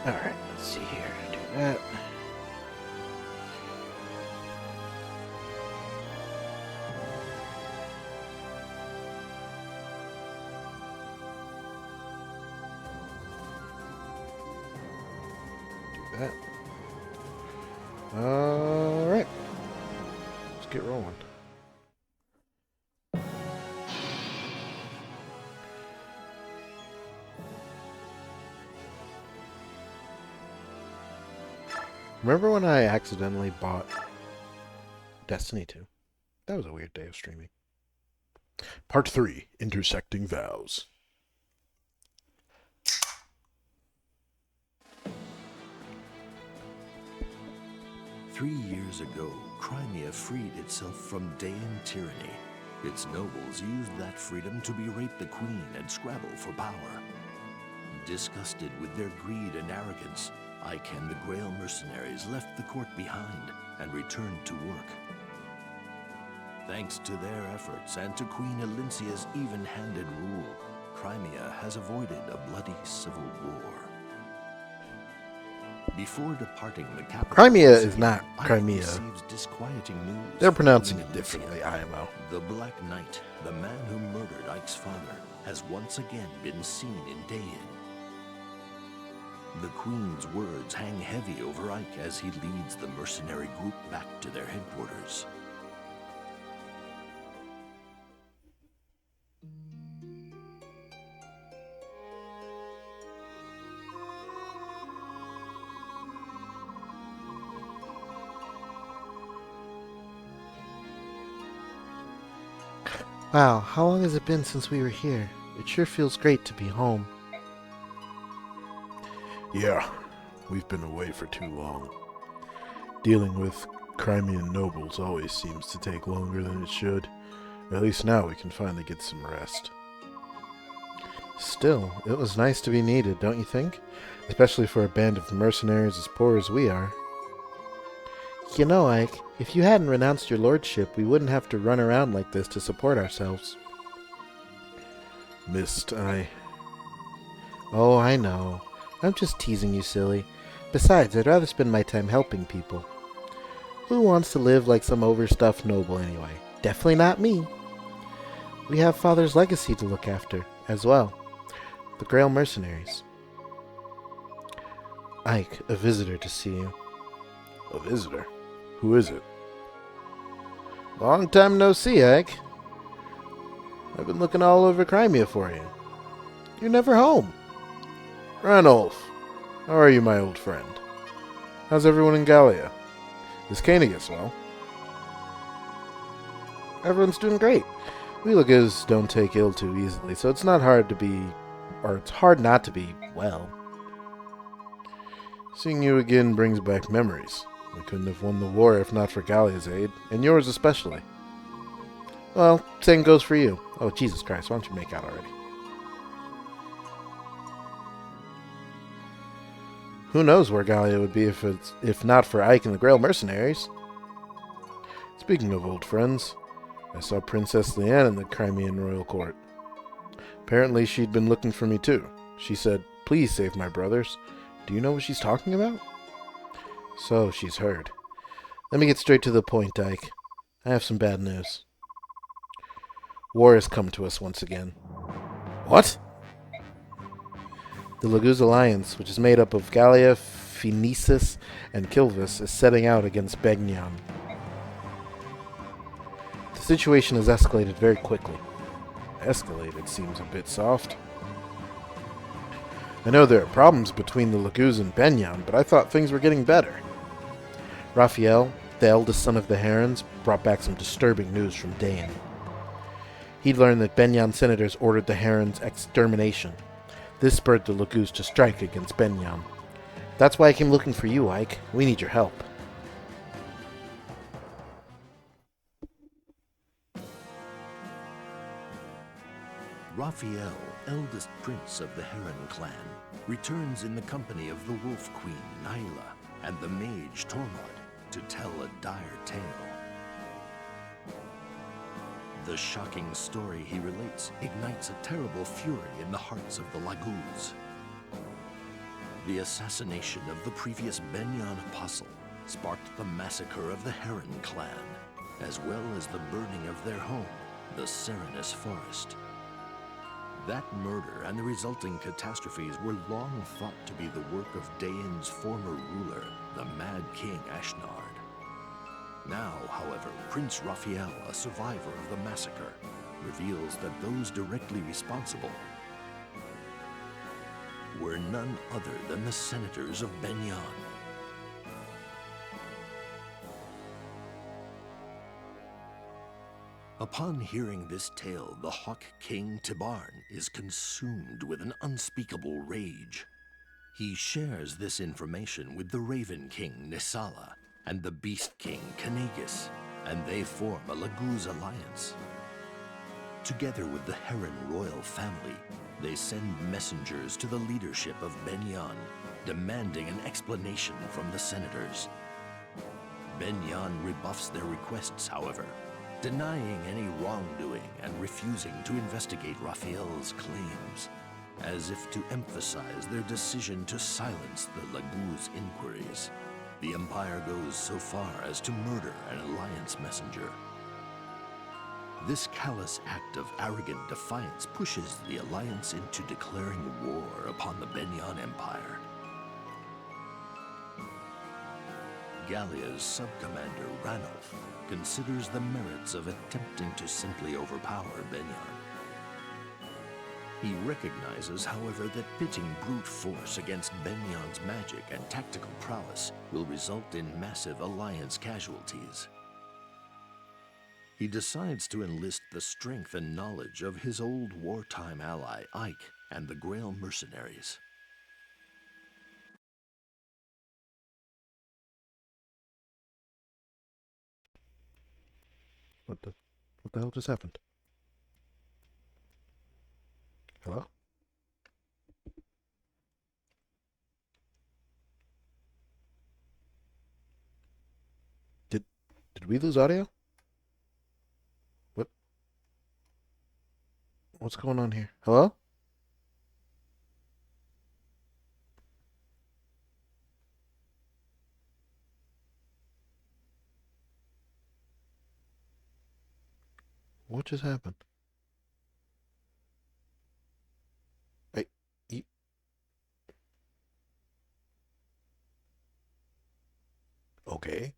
Alright, let's see here. Do that. Do that. Alright. Let's get rolling. Remember when I accidentally bought Destiny 2? That was a weird day of streaming. Part 3, Intersecting Vows. Three years ago, Crimea freed itself from Daean tyranny. Its nobles used that freedom to berate the queen and scrabble for power. Disgusted with their greed and arrogance, Ike and the Grail mercenaries left the court behind and returned to work. Thanks to their efforts and to Queen Elincia's even-handed rule, Crimea has avoided a bloody civil war. Before departing the capital, Crimea is not Ike Crimea. receives disquieting news. They're pronouncing from it differently, Elincia. IMO. The Black Knight, the man who murdered Ike's father, has once again been seen in Daein. The Queen's words hang heavy over Ike as he leads the mercenary group back to their headquarters. Wow, how long has it been since we were here? It sure feels great to be home. Yeah, we've been away for too long. Dealing with Crimean nobles always seems to take longer than it should. At least now we can finally get some rest. Still, it was nice to be needed, don't you think? Especially for a band of mercenaries as poor as we are. You know, Ike, if you hadn't renounced your lordship, we wouldn't have to run around like this to support ourselves. Oh, I know. I'm just teasing you, silly. Besides, I'd rather spend my time helping people. Who wants to live like some overstuffed noble anyway? Definitely not me. We have Father's legacy to look after, as well. The Grail mercenaries. Ike, a visitor to see you. A visitor? Who is it? Long time no see, Ike. I've been looking all over Crimea for you. You're never home. Ranulf, how are you, my old friend? How's everyone in Gallia? Is Canegus well? Everyone's doing great. We Laguz don't take ill too easily, so it's hard not to be well. Seeing you again brings back memories. We couldn't have won the war if not for Gallia's aid, and yours especially. Well, same goes for you. Oh, Jesus Christ, why don't you make out already? Who knows where Gallia would be if not for Ike and the Grail mercenaries? Speaking of old friends, I saw Princess Leanne in the Crimean royal court. Apparently she'd been looking for me too. She said, "Please save my brothers." Do you know what she's talking about? So, she's heard. Let me get straight to the point, Ike. I have some bad news. War has come to us once again. What? The Laguz Alliance, which is made up of Gallia, Phoenicis, and Kilvis, is setting out against Begnion. The situation has escalated very quickly. Escalated seems a bit soft. I know there are problems between the Laguz and Begnion, but I thought things were getting better. Raphael, the eldest son of the Herons, brought back some disturbing news from Daein. He'd learned that Begnion senators ordered the Herons' extermination. This spurred the Laguz to strike against Begnion. That's why I came looking for you, Ike. We need your help. Raphael, eldest prince of the Heron clan, returns in the company of the Wolf Queen, Nyla, and the mage, Tormod, to tell a dire tale. The shocking story he relates ignites a terrible fury in the hearts of the Laguz. The assassination of the previous Benyon apostle sparked the massacre of the Heron clan, as well as the burning of their home, the Serenus Forest. That murder and the resulting catastrophes were long thought to be the work of Dain's former ruler, the Mad King Ashnard. Now, however, Prince Raphael, a survivor of the massacre, reveals that those directly responsible were none other than the senators of Benyon. Upon hearing this tale, the Hawk King Tibarn is consumed with an unspeakable rage. He shares this information with the Raven King Nisala and the Beast King Canegus, and they form a Laguz alliance. Together with the Heron royal family, they send messengers to the leadership of Benyon, demanding an explanation from the senators. Benyon rebuffs their requests, however, denying any wrongdoing and refusing to investigate Raphael's claims, as if to emphasize their decision to silence the Laguz inquiries. The Empire goes so far as to murder an alliance messenger. This callous act of arrogant defiance pushes the Alliance into declaring war upon the Benyon Empire. Gallia's sub-commander Ranulf considers the merits of attempting to simply overpower Benyon. He recognizes, however, that pitting brute force against Benyon's magic and tactical prowess will result in massive Alliance casualties. He decides to enlist the strength and knowledge of his old wartime ally, Ike, and the Grail mercenaries. What the hell just happened? Hello? Did we lose audio? What's going on here? Hello? What just happened? Hey, okay.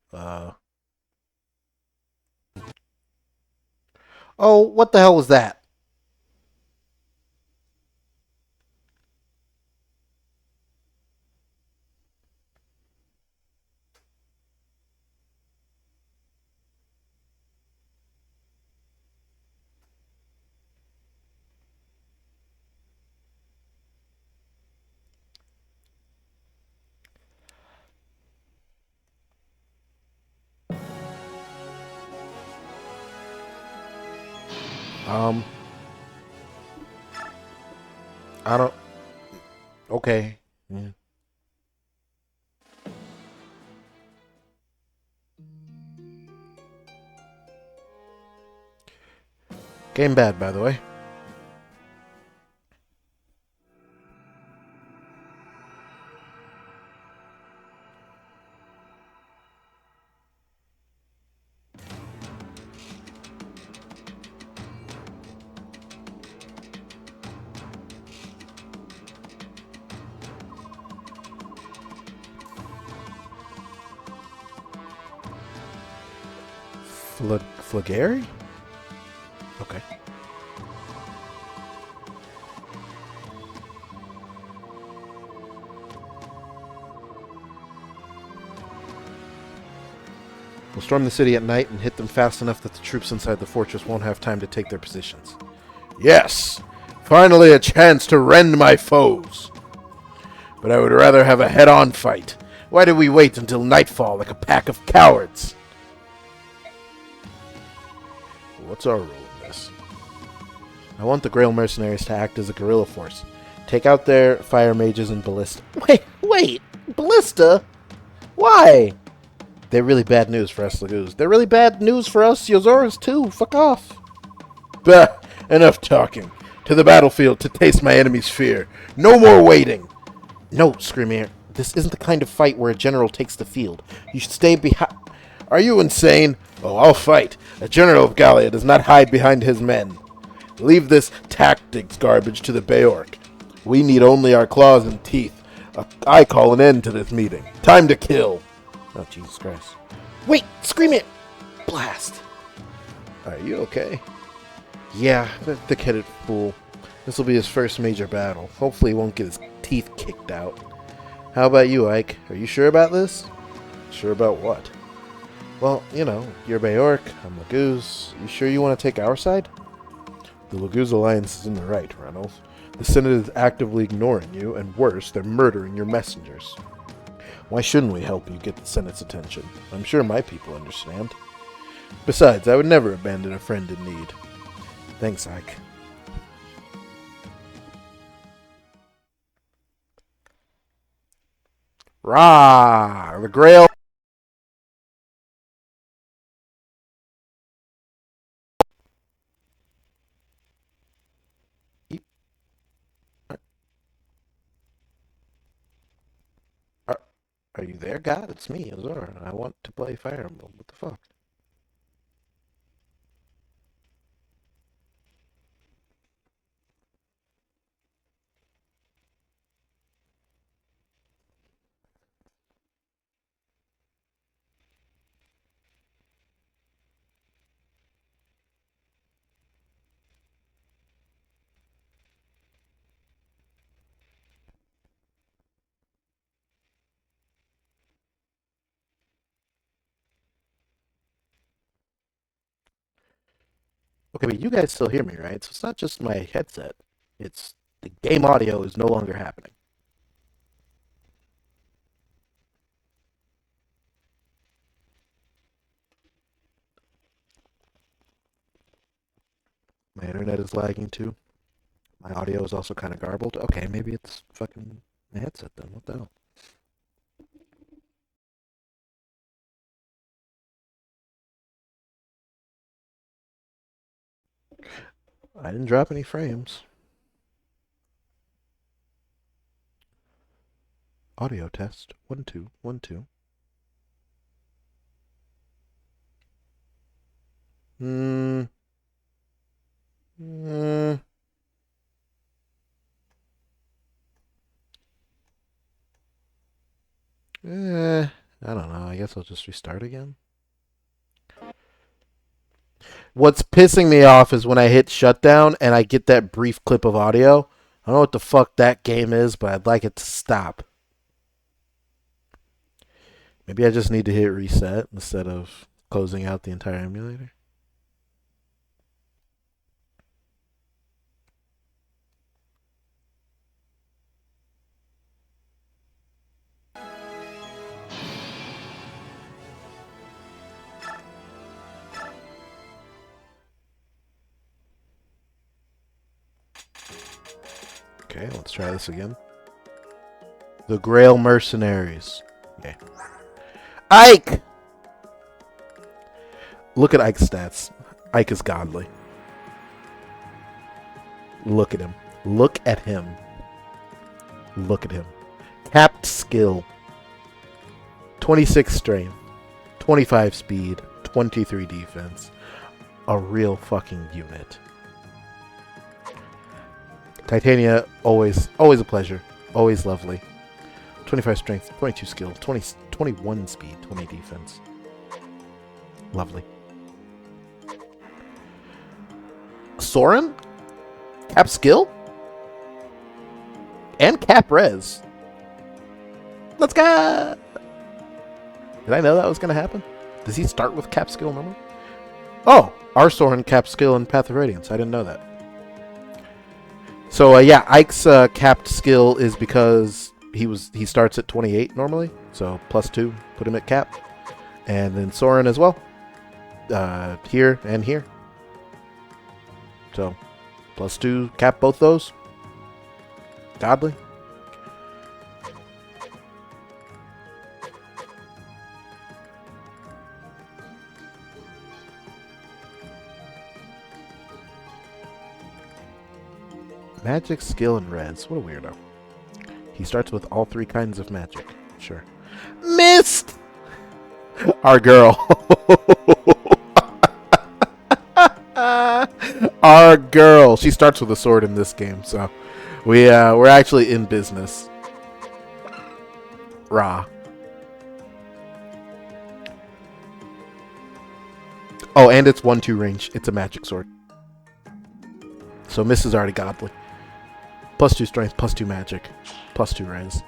Oh, what the hell was that? I don't. Okay. Yeah. Game bad, by the way. Flagary? Okay. We'll storm the city at night and hit them fast enough that the troops inside the fortress won't have time to take their positions. Yes! Finally a chance to rend my foes! But I would rather have a head-on fight. Why did we wait until nightfall like a pack of cowards? What's our role in this? I want the Grail mercenaries to act as a guerrilla force. Take out their fire mages and ballista. Wait! Ballista? Why? They're really bad news for us Laguz. They're really bad news for us Yozoras too. Fuck off. Bah! Enough talking. To the battlefield to taste my enemy's fear. No more waiting. No, Screamier. This isn't the kind of fight where a general takes the field. You should stay behind. Are you insane? Oh, I'll fight. A general of Gallia does not hide behind his men. Leave this tactics garbage to the Beorc. We need only our claws and teeth. I call an end to this meeting. Time to kill. Oh, Jesus Christ. Wait! Screamier! Blast! Are you okay? Yeah, that thick-headed fool. This will be his first major battle. Hopefully he won't get his teeth kicked out. How about you, Ike? Are you sure about this? Sure about what? Well, you know, you're Beorc, I'm Laguz. You sure you want to take our side? The Laguz Alliance is in the right, Reynolds. The Senate is actively ignoring you, and worse, they're murdering your messengers. Why shouldn't we help you get the Senate's attention? I'm sure my people understand. Besides, I would never abandon a friend in need. Thanks, Ike. Rah! The Grail. Are, are you there, God? It's me, Azor. I want to play Fire Emblem. What the fuck? Okay, but you guys still hear me, right? So it's not just my headset. It's the game audio is no longer happening. My internet is lagging too. My audio is also kind of garbled. Okay, maybe it's fucking my headset then. What the hell? I didn't drop any frames. Audio test. 1, 2, 1, 2. Hmm. Hmm. I don't know. I guess I'll just restart again. What's pissing me off is when I hit shutdown and I get that brief clip of audio. I don't know what the fuck that game is, but I'd like it to stop. Maybe I just need to hit reset instead of closing out the entire emulator. Okay, let's try this again. The Grail Mercenaries. Okay. Ike! Look at Ike's stats. Ike is godly. Look at him. Look at him. Look at him. Capped skill. 26 strength. 25 speed. 23 defense. A real fucking unit. Titania, always a pleasure. Always lovely. 25 strength, 22 skill, 21 speed, 20 defense. Lovely. Soren? Cap skill? And cap res. Let's go! Did I know that was going to happen? Does he start with cap skill normally? Oh! Our Soren cap skill in Path of Radiance. I didn't know that. So, yeah, Ike's capped skill is because he starts at 28 normally. So, +2, put him at cap. And then Soren as well. Here and here. So, +2, cap both those. Godly. Magic, skill, and res. What a weirdo. He starts with all 3 kinds of magic. Sure. Missed! Our girl. Our girl. She starts with a sword in this game, so we're actually in business. Rah. Oh, and it's 1/2 range. It's a magic sword. So miss is already godly. +2 strength, +2 magic, +2 res.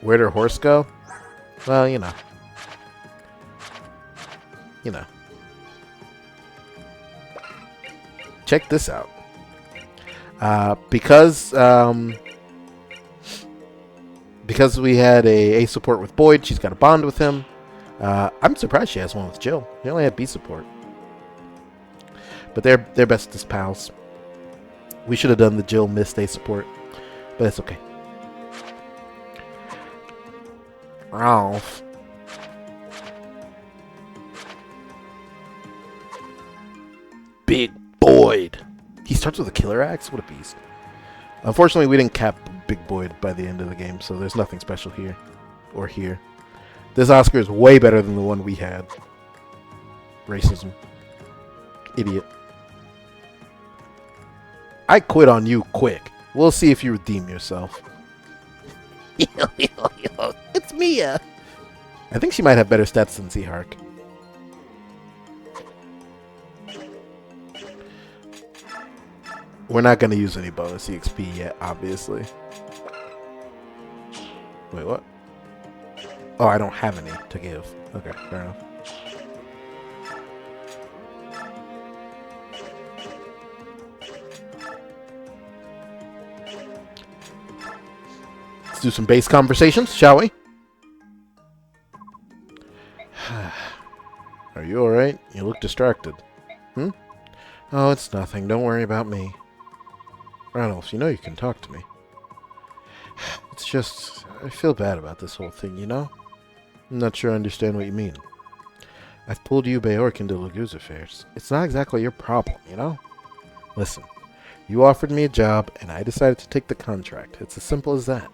Where'd her horse go? Well, you know. Check this out. Because we had a support with Boyd, she's got a bond with him. I'm surprised she has one with Jill. They only have B support. But they're bestest pals. We should have done the Jill missed A support, but it's okay. Ralph. Big Boyd. He starts with a killer axe? What a beast. Unfortunately, we didn't cap Big Boyd by the end of the game, so there's nothing special here. Or here. This Oscar is way better than the one we had. Racism. Idiot. I quit on you quick. We'll see if you redeem yourself. It's Mia. I think she might have better stats than Seahark. We're not going to use any bonus EXP yet, obviously. Wait, what? Oh, I don't have any to give. Okay, fair enough. Let's do some base conversations, shall we? Are you alright? You look distracted. Hmm? Oh, it's nothing. Don't worry about me. Ranulph, you know you can talk to me. It's just, I feel bad about this whole thing, you know? I'm not sure I understand what you mean. I've pulled you, Beork, into Lagoo's affairs. It's not exactly your problem, you know? Listen, you offered me a job, and I decided to take the contract. It's as simple as that.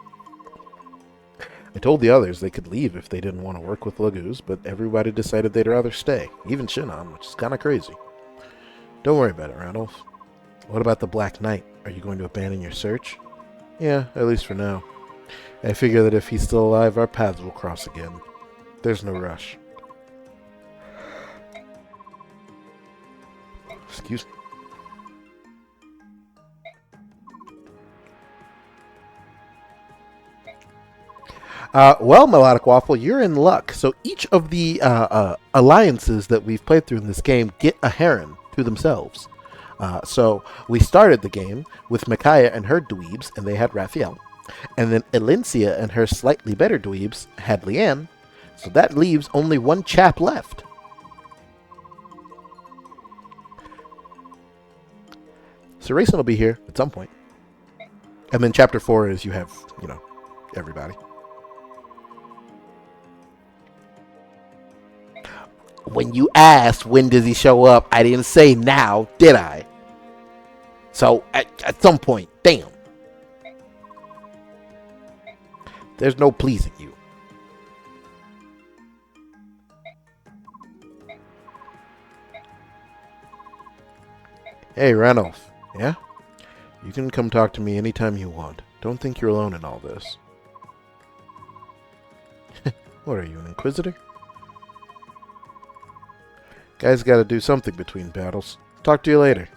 I told the others they could leave if they didn't want to work with Lagoo's, but everybody decided they'd rather stay, even Shinon, which is kind of crazy. Don't worry about it, Ranulph. What about the Black Knight? Are you going to abandon your search? Yeah, at least for now. I figure that if he's still alive, our paths will cross again. There's no rush. Excuse me. Well, Melodic Waffle, you're in luck. So each of the alliances that we've played through in this game get a Heron to themselves. So we started the game with Micaiah and her dweebs, and they had Raphael. And then Elincia and her slightly better dweebs had Leanne. So that leaves only one chap left. So Rayson will be here at some point. And then chapter 4 is you have, you know, everybody. When you asked when does he show up, I didn't say now, did I? So, at some point, damn. There's no pleasing you. Hey, Ranulph. Yeah? You can come talk to me anytime you want. Don't think you're alone in all this. What are you, an inquisitor? Guys gotta do something between battles. Talk to you later.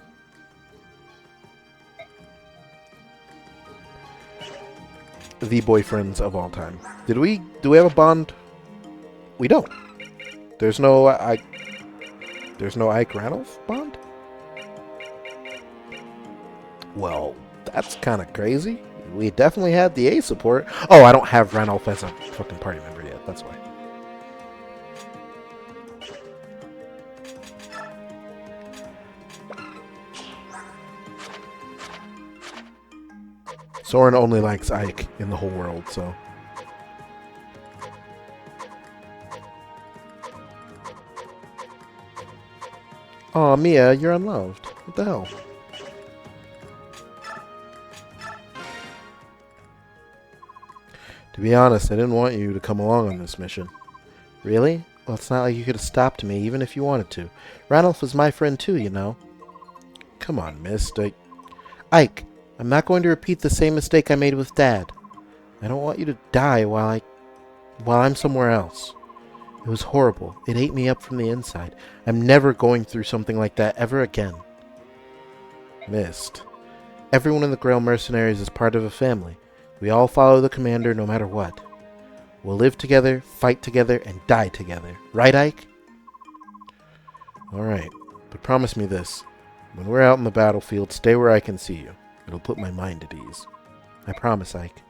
The boyfriends of all time. Do we have a bond? We don't. There's no Ike Ranulph bond? Well, that's kind of crazy. We definitely had the A support. Oh, I don't have Ranulph as a fucking party member yet. That's why. Soren only likes Ike in the whole world, so. Aw, Mia, you're unloved. What the hell? To be honest, I didn't want you to come along on this mission. Really? Well, it's not like you could have stopped me, even if you wanted to. Ranulph was my friend too, you know. Come on, miss. Ike, I'm not going to repeat the same mistake I made with Dad. I don't want you to die while I'm somewhere else. It was horrible. It ate me up from the inside. I'm never going through something like that ever again. Mist. Everyone in the Grail Mercenaries is part of a family. We all follow the commander no matter what. We'll live together, fight together, and die together. Right, Ike? Alright, but promise me this. When we're out in the battlefield, stay where I can see you. It'll put my mind at ease. I promise, Ike.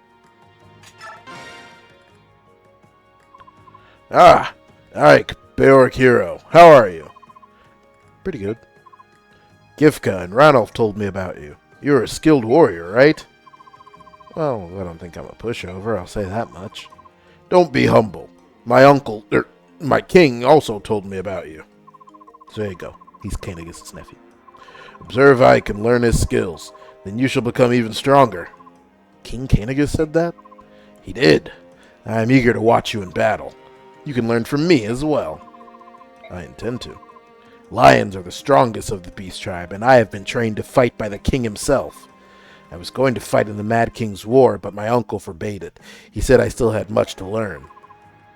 Ah! Ike, Beork hero. How are you? Pretty good. Gifka and Ranulph told me about you. You're a skilled warrior, right? Well, I don't think I'm a pushover, I'll say that much. Don't be humble. My king also told me about you. So there you go. He's Kanagus's nephew. Observe Ike and learn his skills. Then you shall become even stronger. King Kanagus said that? He did. I am eager to watch you in battle. You can learn from me as well. I intend to. Lions are the strongest of the beast tribe, and I have been trained to fight by the king himself. I was going to fight in the Mad King's War, but my uncle forbade it. He said I still had much to learn.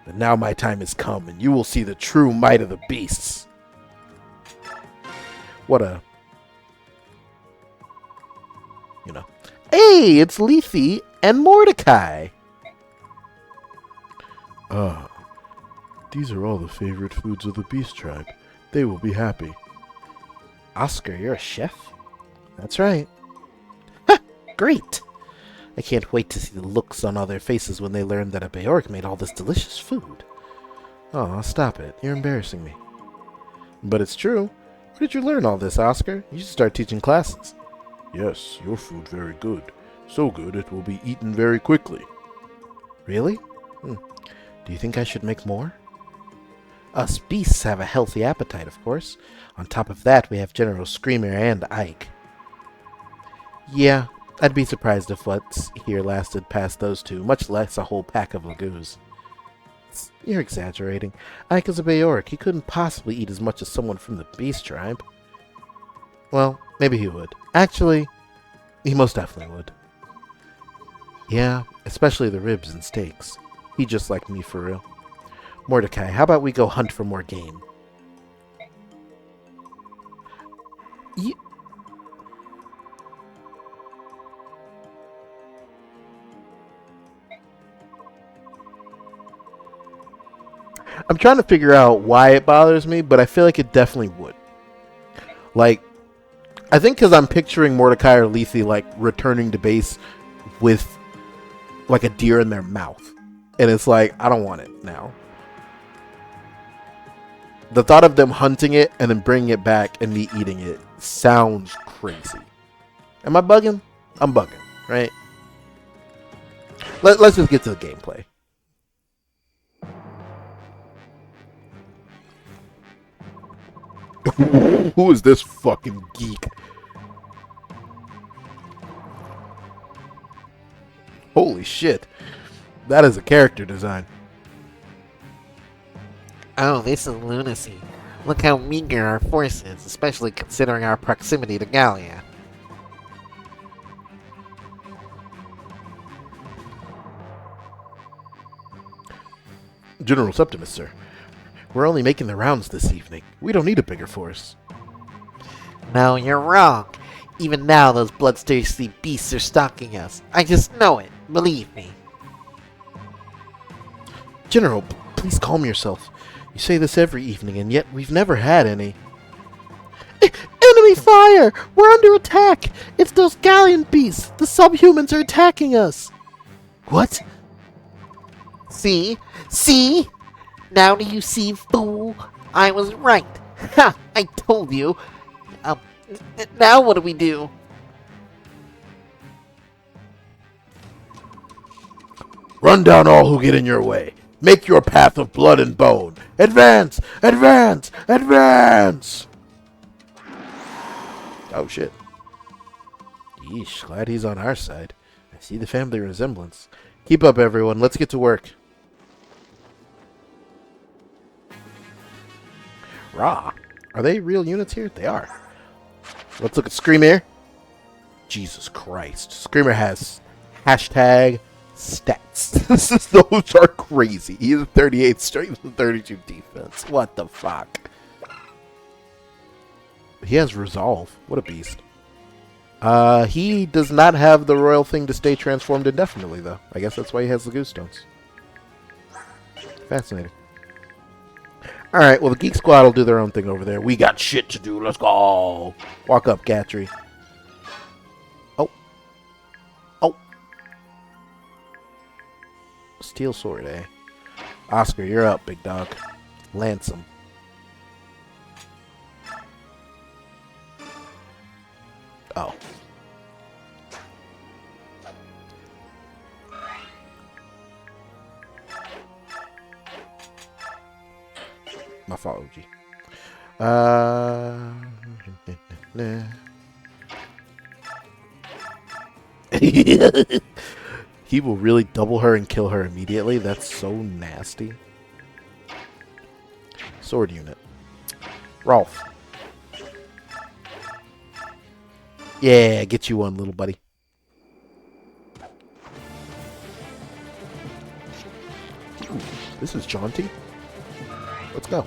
But now my time has come, and you will see the true might of the beasts. What a... Hey, it's Lethe and Mordecai! Ah, these are all the favorite foods of the beast tribe. They will be happy. Oscar, you're a chef? That's right. Great! I can't wait to see the looks on all their faces when they learn that a Beork made all this delicious food. Aw, stop it. You're embarrassing me. But it's true. Where did you learn all this, Oscar? You should start teaching classes. Yes, your food very good. So good it will be eaten very quickly. Really? Do you think I should make more? Us beasts have a healthy appetite, of course. On top of that, we have General Screamer and Ike. Yeah, I'd be surprised if what's here lasted past those two, much less a whole pack of Lagoos. You're exaggerating. Ike is a Beork. He couldn't possibly eat as much as someone from the Beast Tribe. Well, maybe he would. Actually, he most definitely would. Yeah, especially the ribs and steaks. He just like me for real. Mordecai, how about we go hunt for more game? I'm trying to figure out why it bothers me, but I feel like it definitely would. Like, I think because I'm picturing Mordecai or Lethe, like, returning to base with, like, a deer in their mouth. And it's like, I don't want it now. The thought of them hunting it and then bringing it back and me eating it sounds crazy. Am I bugging? I'm bugging, right? Let's just get to the gameplay. Who is this fucking geek? Holy shit. That is a character design. Oh, this is lunacy. Look how meager our force is, especially considering our proximity to Gallia. General Septimus, sir. We're only making the rounds this evening. We don't need a bigger force. No, you're wrong. Even now, those bloodthirsty beasts are stalking us. I just know it. Believe me. General, please calm yourself. You say this every evening, and yet we've never had any. Enemy fire! We're under attack! It's those Gallian beasts! The subhumans are attacking us! What? See? See? Now do you see, fool? I was right. Ha! I told you. Now what do we do? Run down all who get in your way. Make your path of blood and bone. Advance! Advance! Advance! Oh, shit. Yeesh, glad he's on our side. I see the family resemblance. Keep up, everyone. Let's get to work. Raw. Are they real units here? They are. Let's look at Screamer. Jesus Christ. Screamer has hashtag stats. Those are crazy. He has 38 strength and 32 defense. What the fuck? He has resolve. What a beast. He does not have the royal thing to stay transformed indefinitely, though. I guess that's why he has the goose stones. Fascinating. Alright, well, the Geek Squad will do their own thing over there. We got shit to do. Let's go. Walk up, Gatry. Oh. Oh. Steel sword, eh? Oscar, you're up, big dog. Lance him. Oh. My fault, OG. He will really double her and kill her immediately. That's so nasty. Sword unit. Rolf. Yeah, get you one, little buddy. Ooh, this is jaunty. Let's go.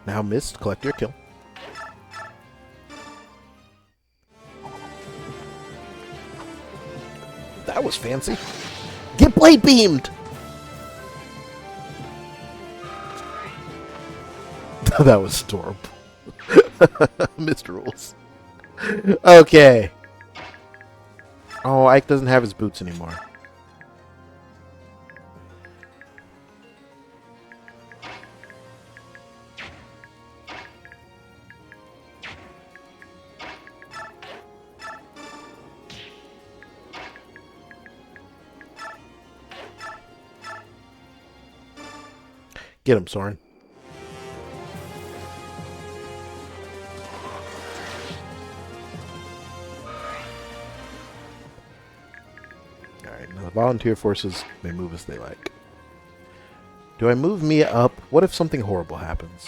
Now, Mist, collect your kill. That was fancy. Get blade beamed! That was adorable. Mist rules. Okay. Oh, Ike doesn't have his boots anymore. Get him, Soren. Alright, now the volunteer forces may move as they like. Do I move Mia up? What if something horrible happens?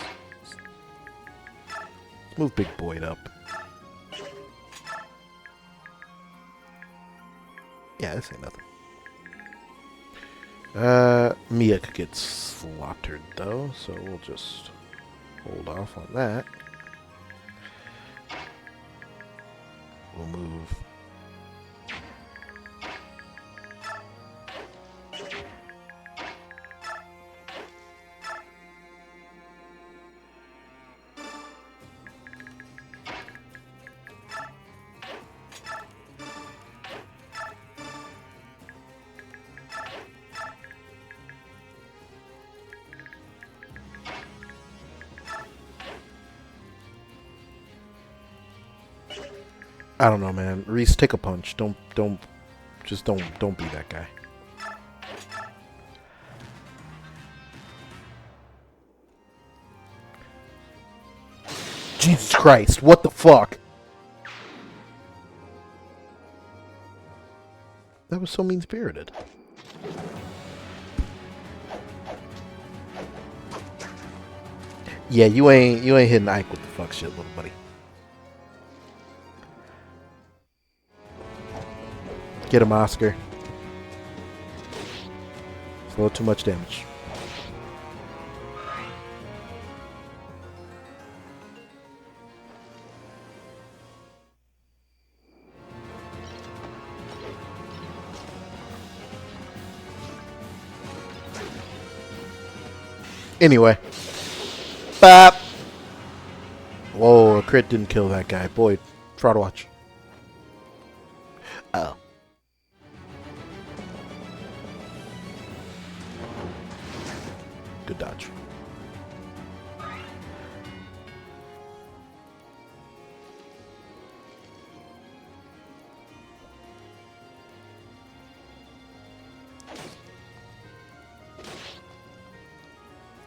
Let's move Big Boyd up. Yeah, this ain't nothing. Mia could get slaughtered, though, so we'll just hold off on that. We'll move. I don't know, man. Reese, take a punch. Don't be that guy. Jesus Christ, what the fuck? That was so mean-spirited. Yeah, you ain't hitting Ike with the fuck shit, little buddy. Get him, Oscar. It's a little too much damage. Anyway. Bop! Whoa, a crit didn't kill that guy. Boy, try to watch. Oh. Good dodge.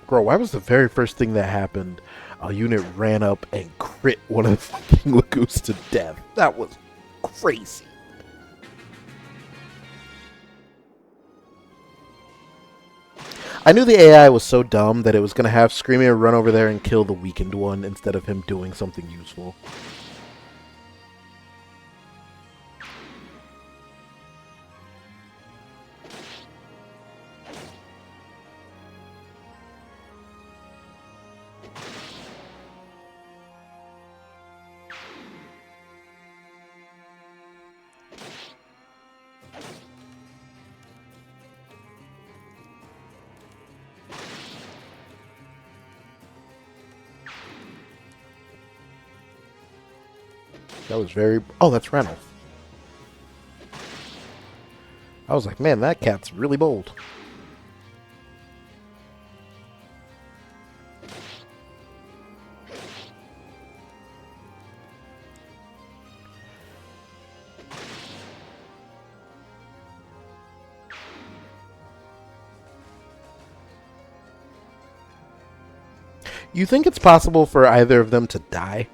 Bro, why was the very first thing that happened a unit ran up and crit one of the fucking Lagoos to death? That was crazy. I knew the AI was so dumb that it was going to have Screamer run over there and kill the weakened one instead of him doing something useful. That was very... Oh, that's Ranulph. I was like, man, that cat's really bold. You think it's possible for either of them to die?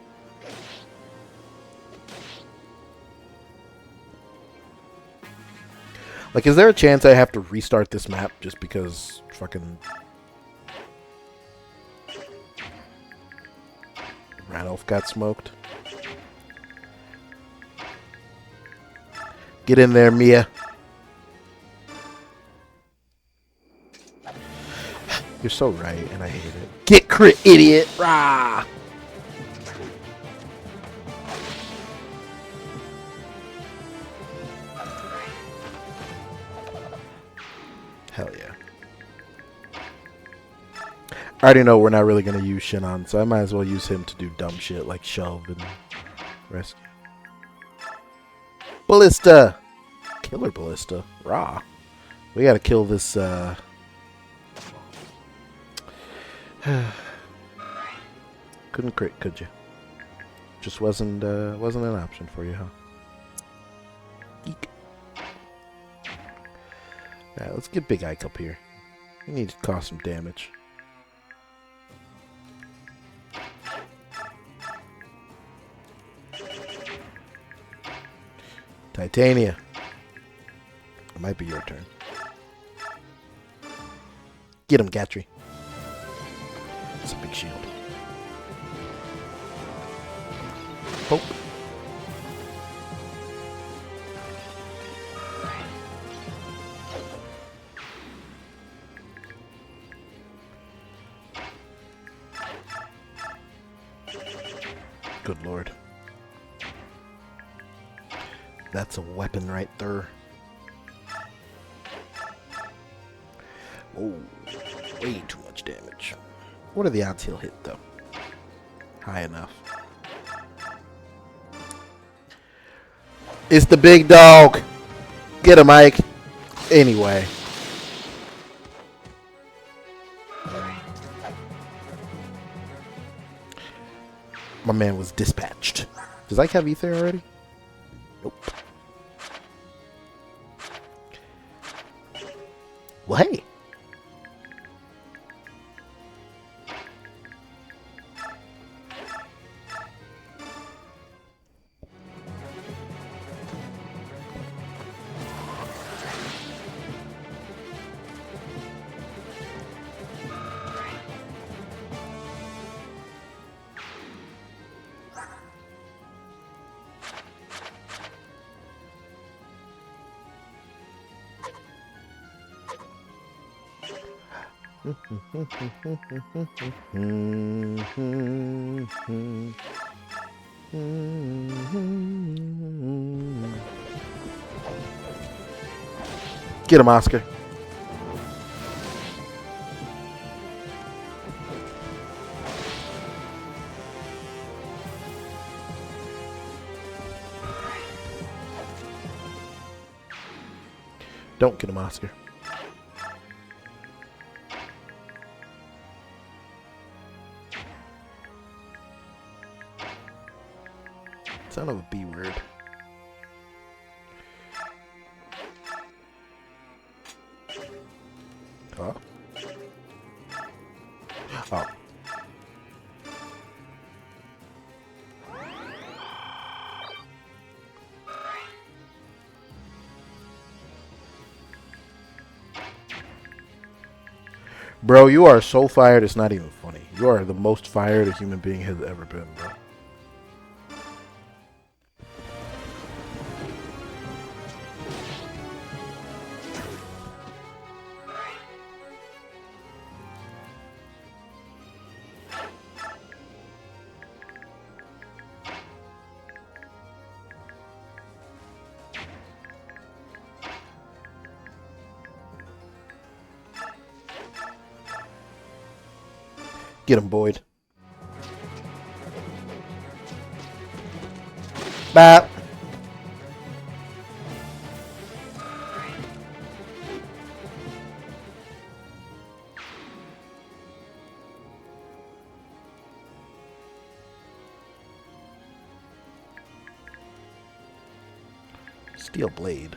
Like, is there a chance I have to restart this map just because fucking Ranulph got smoked? Get in there, Mia. You're so right, and I hate it. Get crit, idiot! Rah! Hell yeah. I already know we're not really going to use Shinon, so I might as well use him to do dumb shit like shove and rescue. Ballista! Killer Ballista. Rah. We gotta kill this, Couldn't crit, could you? Just wasn't an option for you, huh? Eek. Alright, let's get Big Ike up here. We need to cause some damage. Titania. It might be your turn. Get him, Gatry. It's a big shield. Poke. Good lord. That's a weapon right there. Oh, way too much damage. What are the odds he'll hit, though? High enough. It's the big dog. Get him, Ike. Anyway. My man was dispatched. Does Ike have ether already? Nope. Well, hey. Get him, Oscar. Don't get him, Oscar. Son of a B word. Huh? Bro, you are so fired, it's not even funny. You are the most fired a human being has ever been, bro. Get him, Boyd. Bap. Steel blade.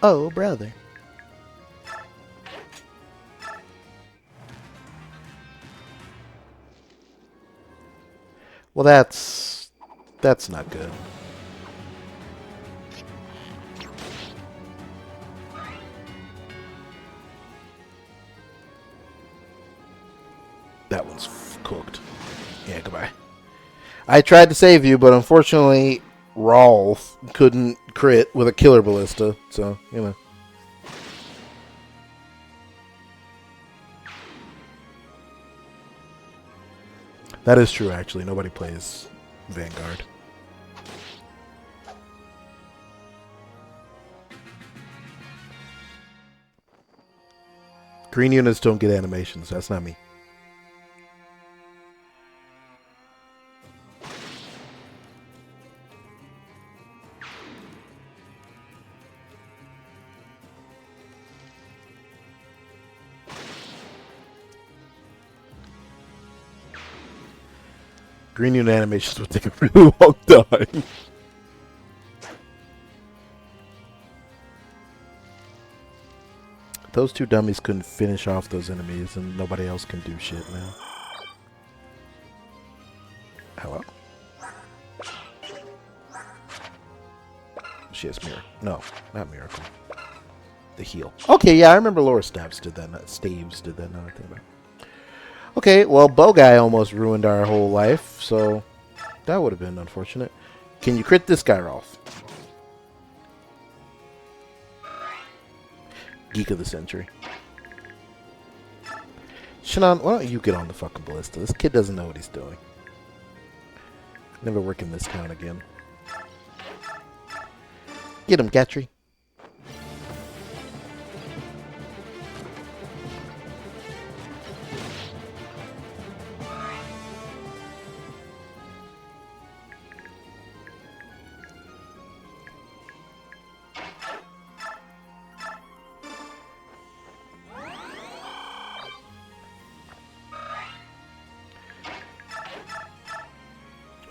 Oh, brother. Well, that's not good. That one's cooked. Yeah, goodbye. I tried to save you, but unfortunately, Rolf couldn't crit with a killer ballista, so, you know. That is true, actually. Nobody plays Vanguard. Green units don't get animations. That's not me. Green unit animations would take a really long time. Those two dummies couldn't finish off those enemies, and nobody else can do shit now. Hello? She has Miracle. No, not Miracle. The heal. Okay, yeah, I remember Laura Staves did that. Staves did that, now I think about it. Okay, well, Bow Guy almost ruined our whole life, so that would have been unfortunate. Can you crit this guy, Rolf? Geek of the Century. Shannon, why don't you get on the fucking ballista? This kid doesn't know what he's doing. Never work in this town again. Get him, Gatry.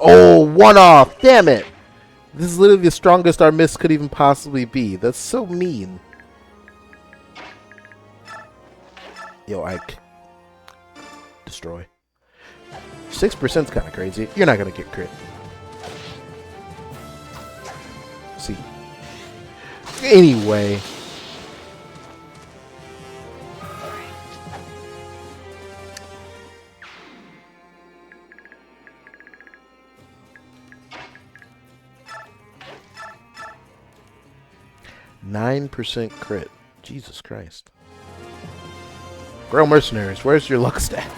Oh, one off. Damn it. This is literally the strongest our miss could even possibly be. That's so mean. Yo, Ike. Destroy. 6% is kind of crazy. You're not going to get crit. See. Anyway. %9 crit. Jesus Christ. Grail Mercenaries, where's your luck stat?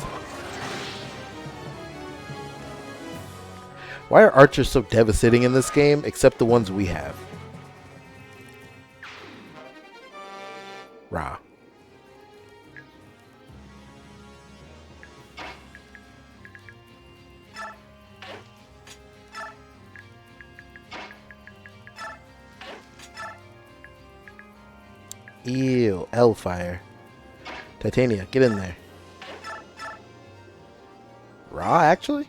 Why are archers so devastating in this game, except the ones we have? Rah. Ew, Hellfire. Titania, get in there. Raw, actually?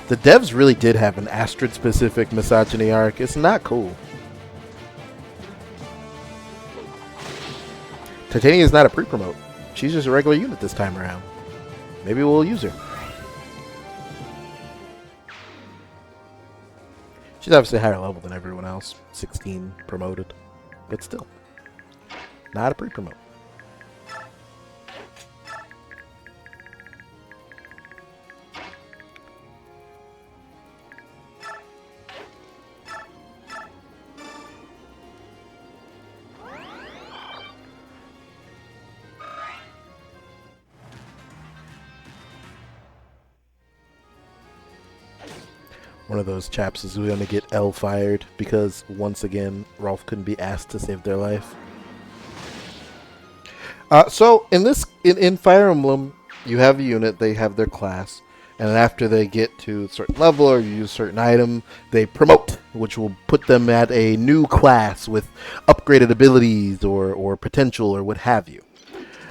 The devs really did have an Astrid-specific misogyny arc. It's not cool. Titania is not a pre-promote. She's just a regular unit this time around. Maybe we'll use her. She's obviously higher level than everyone else. 16 promoted. But still. Not a pre-promote. One of those chaps is going to get L fired because once again Rolf couldn't be asked to save their life. So in Fire Emblem, you have a unit, they have their class, and after they get to a certain level or use a certain item, they promote, which will put them at a new class with upgraded abilities or potential or what have you.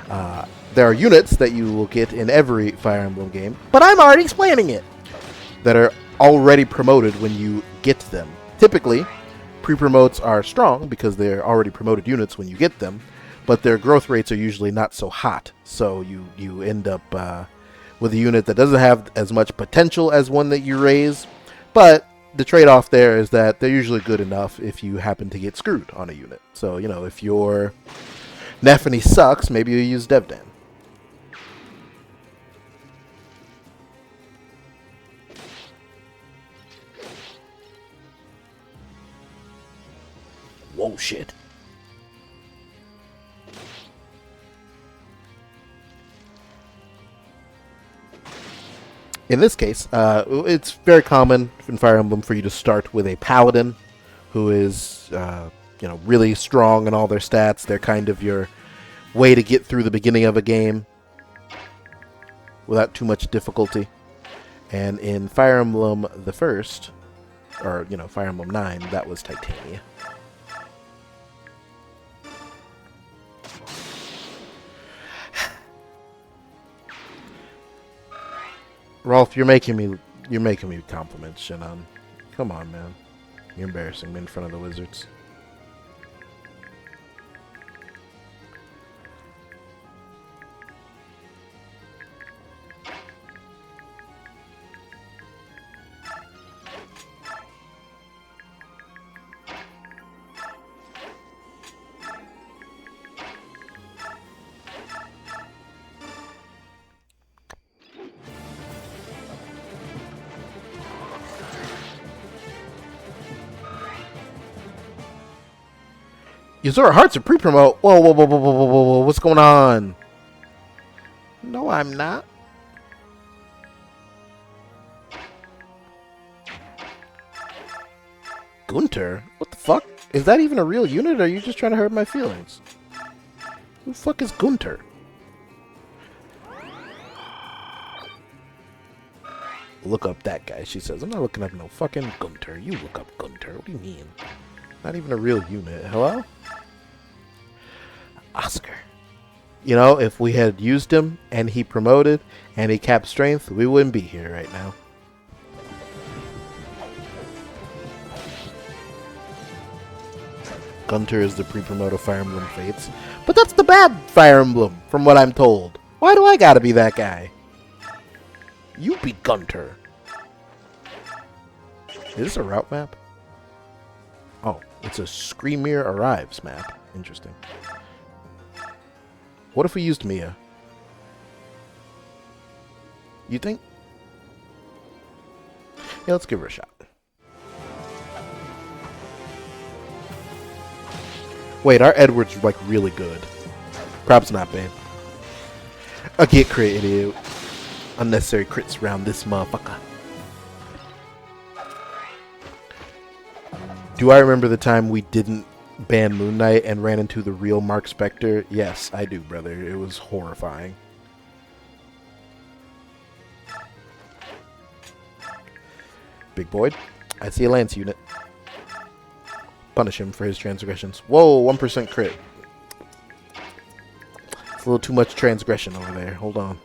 There are units that you will get in every Fire Emblem game, but I'm already explaining it, that are already promoted when you get them. Typically, pre-promotes are strong because they're already promoted units when you get them, but their growth rates are usually not so hot, so you end up with a unit that doesn't have as much potential as one that you raise, but the trade-off there is that they're usually good enough if you happen to get screwed on a unit. So, if your Nephany sucks, maybe you use Devdan. Whoa, shit. In this case, it's very common in Fire Emblem for you to start with a paladin who is, really strong in all their stats. They're kind of your way to get through the beginning of a game without too much difficulty. And in Fire Emblem the First, or, Fire Emblem 9, that was Titania. Rolf, you're making me compliments, Shannon. Come on, man. You're embarrassing me in front of the wizards. Yuzura Hearts are pre-promote. Whoa, whoa, whoa, whoa, whoa, whoa, whoa, what's going on? No, I'm not. Gunter? What the fuck? Is that even a real unit, or are you just trying to hurt my feelings? Who the fuck is Gunter? Look up that guy, she says. I'm not looking up no fucking Gunter. You look up Gunter. What do you mean? Not even a real unit. Hello? Oscar. If we had used him and he promoted and he capped strength, we wouldn't be here right now. Gunter is the pre-promote of Fire Emblem Fates. But that's the bad Fire Emblem, from what I'm told. Why do I gotta be that guy? You be Gunter. Is this a route map? Oh, it's a Screamir Arrives map. Interesting. What if we used Mia? You think? Yeah, let's give her a shot. Wait, our Edward's like really good. Props not, babe. A get crit, idiot. Unnecessary crits around this motherfucker. Do I remember the time we didn't ban Moon Knight and ran into the real Mark Spector? Yes, I do, brother. It was horrifying. Big Boyd, I see a Lance unit. Punish him for his transgressions. Whoa, 1% crit. It's a little too much transgression over there. Hold on.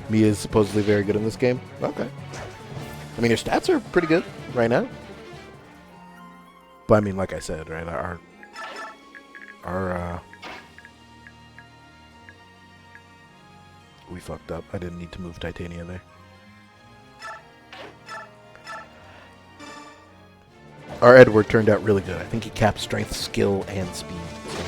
Mia is supposedly very good in this game. Okay. I mean, her stats are pretty good right now. But I mean, like I said, right, we fucked up. I didn't need to move Titania there. Our Edward turned out really good. I think he capped strength, skill, and speed. So.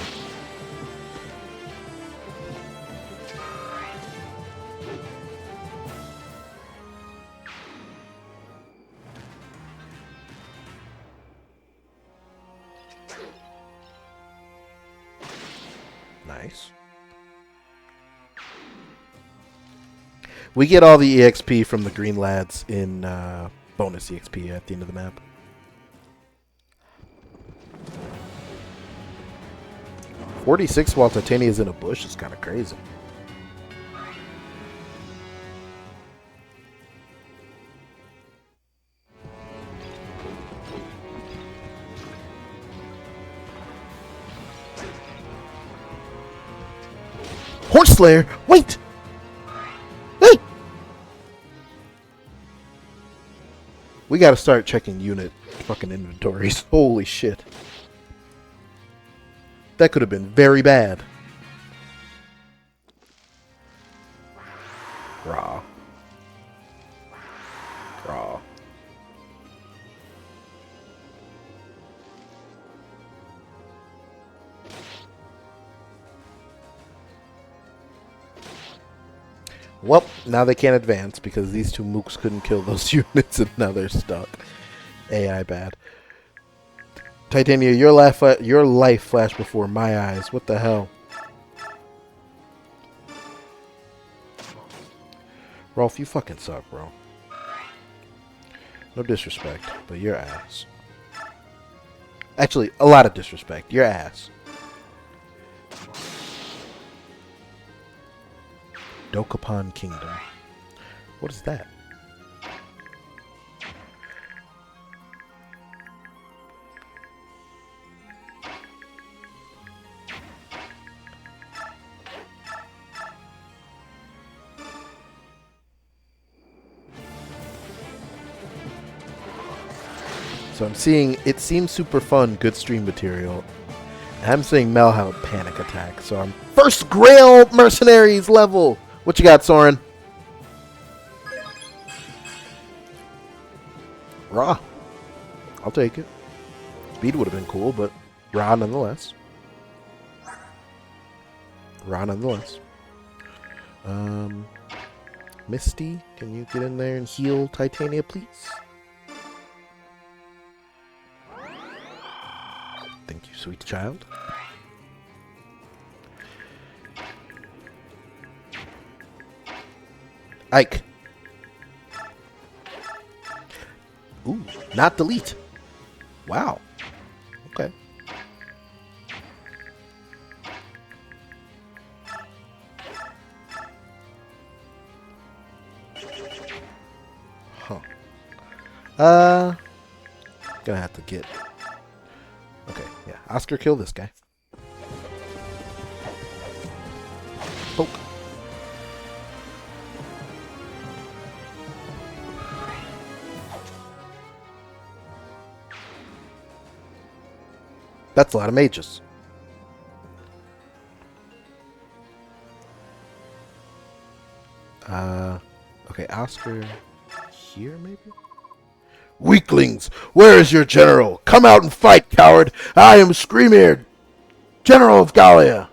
Nice. We get all the EXP from the green lads in bonus EXP at the end of the map. $46 while Titania's in a bush is kind of crazy. Horse Slayer! Wait! Hey! We gotta start checking unit fucking inventories. Holy shit. That could have been very bad. Raw. Raw. Well, now they can't advance because these two mooks couldn't kill those units and now they're stuck. AI bad. Titania, your life flashed before my eyes. What the hell? Rolf, you fucking suck, bro. No disrespect, but you're ass. Actually, a lot of disrespect. You're ass. Dokapon Kingdom. What is that? So I'm seeing, it seems super fun, good stream material. And I'm seeing Mel have a panic attack. So I'm first Grail Mercenaries level. What you got, Soren? Raw. I'll take it. Speed would have been cool, but raw nonetheless. Raw nonetheless. Misty, can you get in there and heal Titania, please? Thank you, sweet child. Ike. Ooh, not delete. Wow. Okay. Huh. Gonna have to get... Okay, yeah. Oscar, kill this guy. Poke. That's a lot of mages. Okay, Oscar here, maybe? Weaklings! Where is your general? Come out and fight, coward! I am Screambeard, General of Gallia!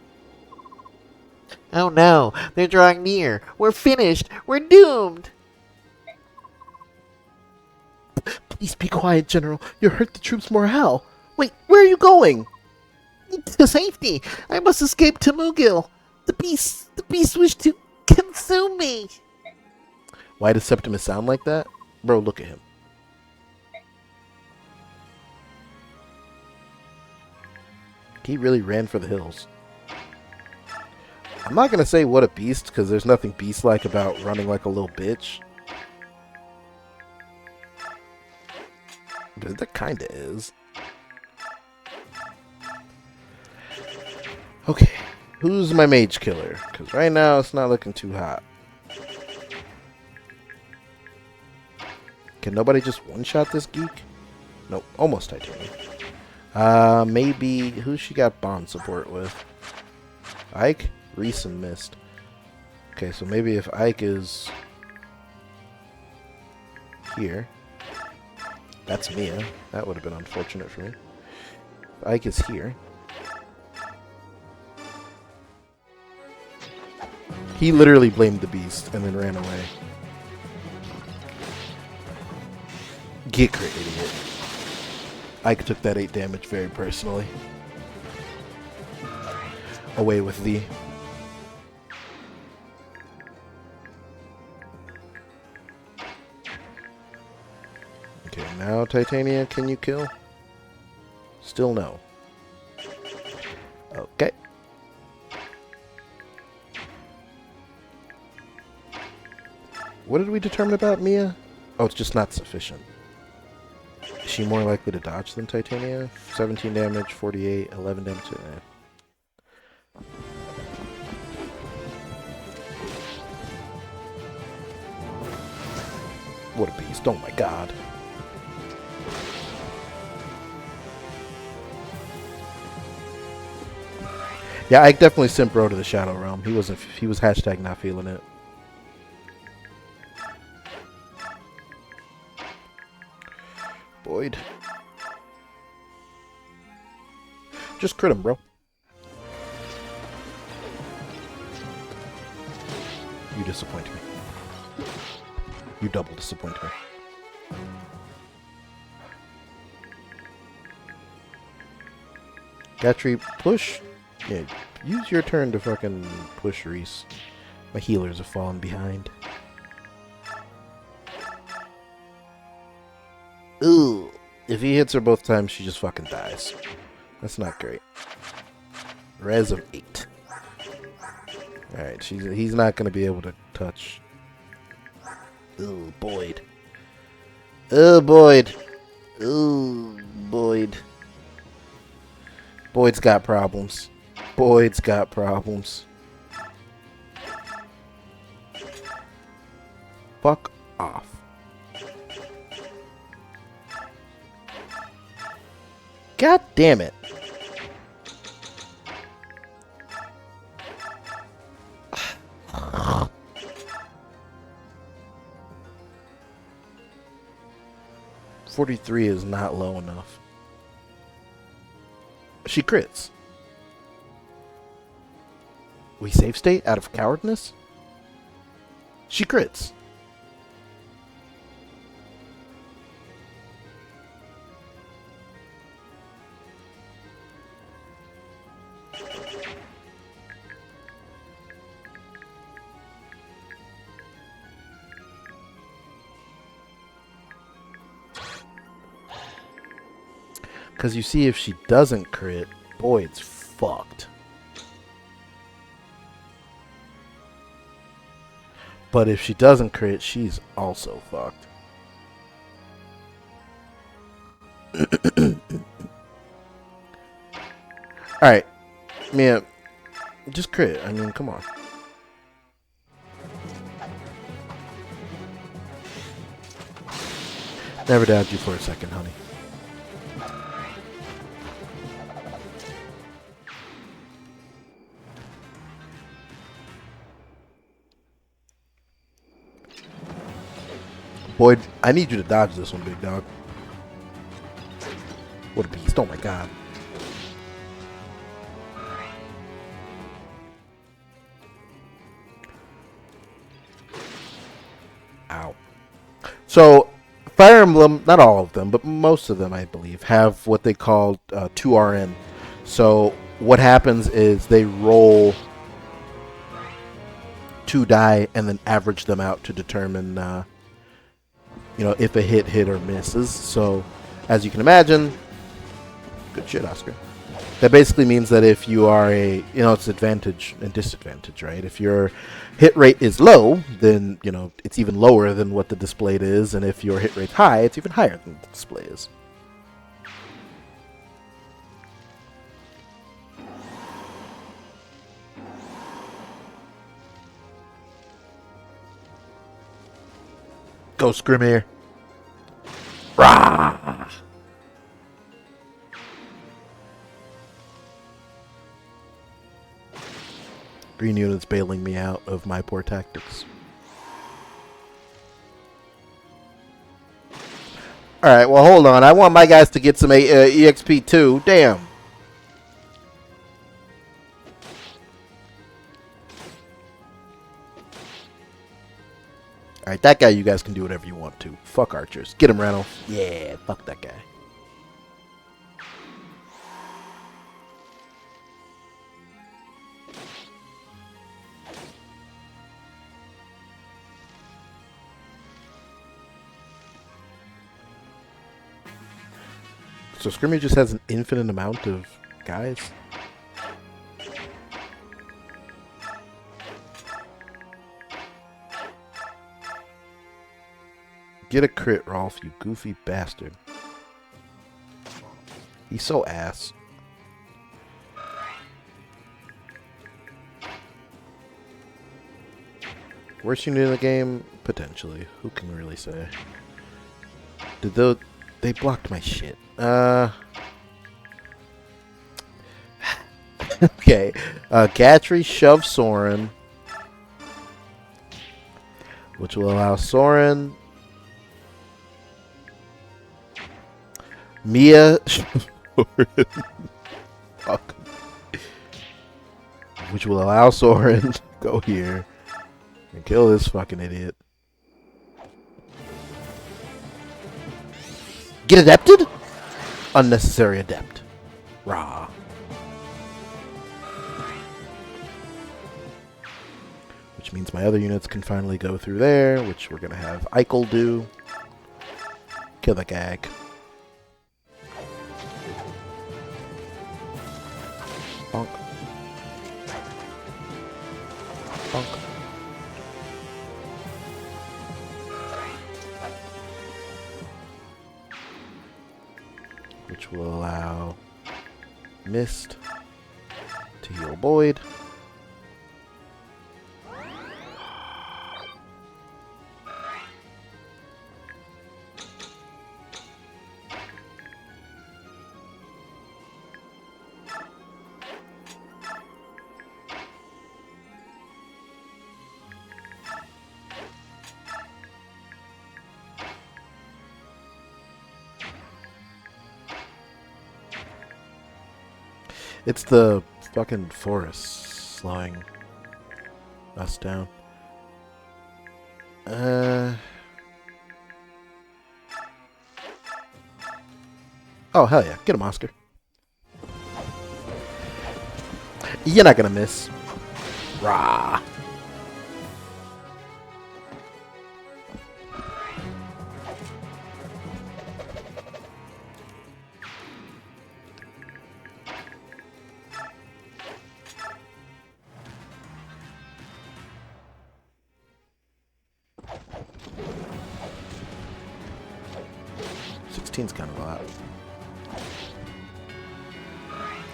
Oh no, they're drawing near. We're finished. We're doomed. Please be quiet, General. You hurt the troops' morale. Wait, where are you going? To safety. I must escape to Mugil. The beast wish to consume me. Why does Septimus sound like that? Bro, look at him. He really ran for the hills. I'm not going to say what a beast, because there's nothing beast-like about running like a little bitch. But there kind of is. Okay, who's my mage killer? Because right now it's not looking too hot. Can nobody just one-shot this geek? Nope, almost Titanium. Maybe, who she got bond support with? Ike? Reese and Mist. Okay, so maybe if Ike is here, That's Mia. That would have been unfortunate for me. Ike is here. He literally blamed the beast and then ran away. Get crit, idiot. Ike took that 8 damage very personally. Away with thee. Okay, now Titania, can you kill? Still no. Okay. What did we determine about Mia? Oh, it's just not sufficient. Is she more likely to dodge than Titania? 17 damage, 48, 11 damage. What a beast. Oh my god. Yeah, I definitely simp bro to the Shadow Realm. He was hashtag not feeling it. Boyd. Just crit him, bro. You disappoint me. You double disappoint me. Gatry, push. Yeah, use your turn to fucking push Reese. My healers have fallen behind. Ooh. If he hits her both times, she just fucking dies. That's not great. Res of 8. Alright, he's not going to be able to touch. Ooh, Boyd. Oh, Boyd. Ooh, Boyd. Boyd's got problems. Boyd's got problems. Fuck off. God damn it. $43 is not low enough. She crits. We save state out of cowardness? She crits. Because you see, if she doesn't crit, boy, it's fucked. But if she doesn't crit, she's also fucked. Alright. Mia, just crit. I mean, come on. Never doubted you for a second, honey. Boyd, I need you to dodge this one, big dog. What a beast. Oh my god. Ow. So, Fire Emblem, not all of them, but most of them, I believe, have what they call 2RN. So, what happens is they roll 2 die and then average them out to determine if a hit or misses. So, as you can imagine, good shit, Oscar. That basically means that if you are it's advantage and disadvantage, right? If your hit rate is low, then, it's even lower than what the displayed is. And if your hit rate's high, it's even higher than the display is. Go Scrimmier. Rah! Green unit's bailing me out of my poor tactics. Alright, well, hold on. I want my guys to get some EXP too. Damn. Alright, that guy you guys can do whatever you want to. Fuck archers. Get him, Randall. Yeah, fuck that guy. So Scrimmy just has an infinite amount of guys? Get a crit, Rolf, you goofy bastard. He's so ass. Worst unit in the game? Potentially. Who can really say? They blocked my shit. Okay. Gatry shove Soren, which will allow Soren, Mia, fuck, which will allow Soren to go here and kill this fucking idiot. Get adepted? Unnecessary adept. Rah. Which means my other units can finally go through there, which we're going to have Eichel do. Kill the gag. Bonk. Bonk. Which will allow Mist to heal Boyd. It's the fucking forest slowing us down. Oh, hell yeah. Get him, Oscar. You're not gonna miss. Rah. Kind of a lot.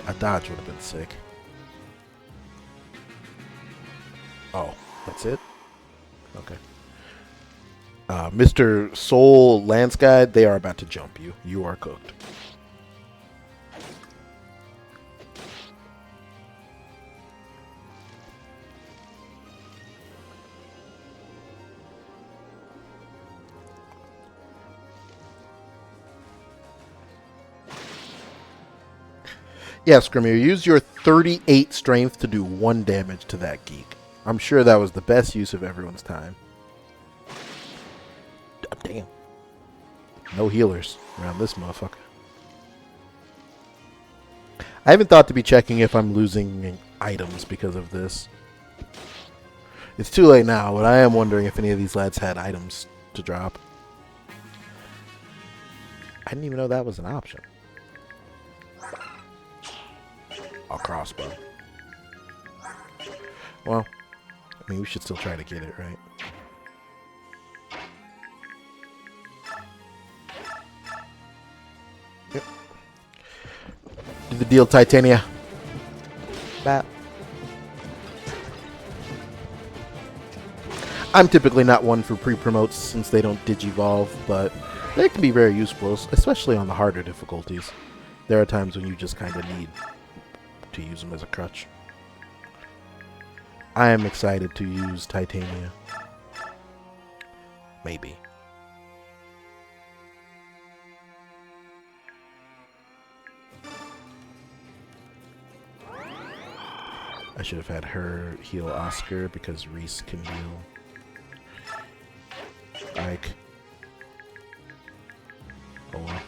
A dodge would have been sick. Oh, that's it? Okay. Mr. Soul Lance Guide, they are about to jump you. You are cooked. Yeah, Scrimmier, use your 38 strength to do 1 damage to that geek. I'm sure that was the best use of everyone's time. Oh, damn. No healers around this motherfucker. I haven't thought to be checking if I'm losing items because of this. It's too late now, but I am wondering if any of these lads had items to drop. I didn't even know that was an option. A crossbow. Well, I mean, we should still try to get it, right? Yep. Do the deal, Titania. Bat. I'm typically not one for pre-promotes since they don't digivolve, but they can be very useful, especially on the harder difficulties. There are times when you just kind of need to use them as a crutch. I am excited to use Titania. Maybe. I should have had her heal Oscar because Reese can heal Ike. Oh well.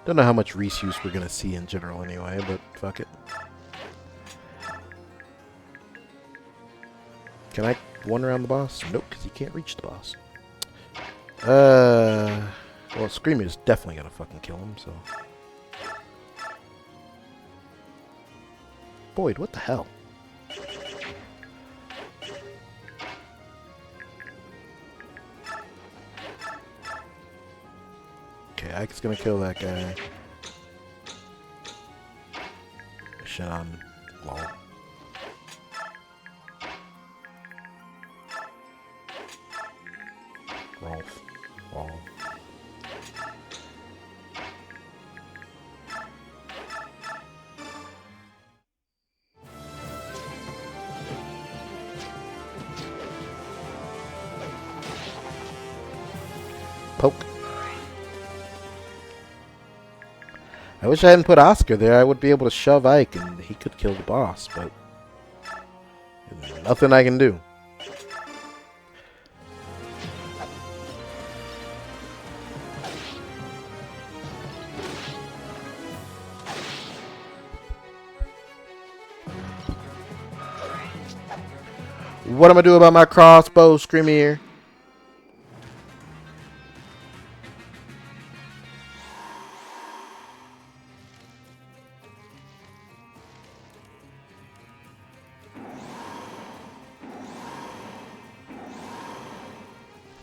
Don't know how much Reese use we're gonna see in general anyway, but fuck it. Can I one around the boss? Nope, because you can't reach the boss. Well, Screamer is definitely gonna fucking kill him, so. Boyd, what the hell? Okay, Ike's gonna kill that guy. Shit on lol. Rolf. Lol. Poke. I wish I hadn't put Oscar there. I would be able to shove Ike and he could kill the boss, but there's nothing I can do. What am I do about my crossbow, Screamier?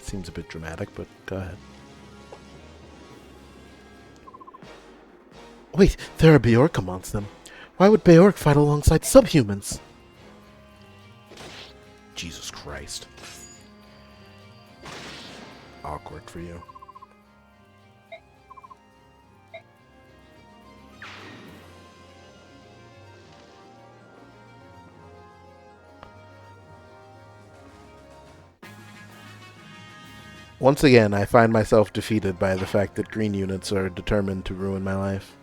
Seems a bit dramatic, but go ahead. Wait, there are Bjork amongst them. Why would Bjork fight alongside subhumans? Jesus Christ. Awkward for you. Once again, I find myself defeated by the fact that green units are determined to ruin my life.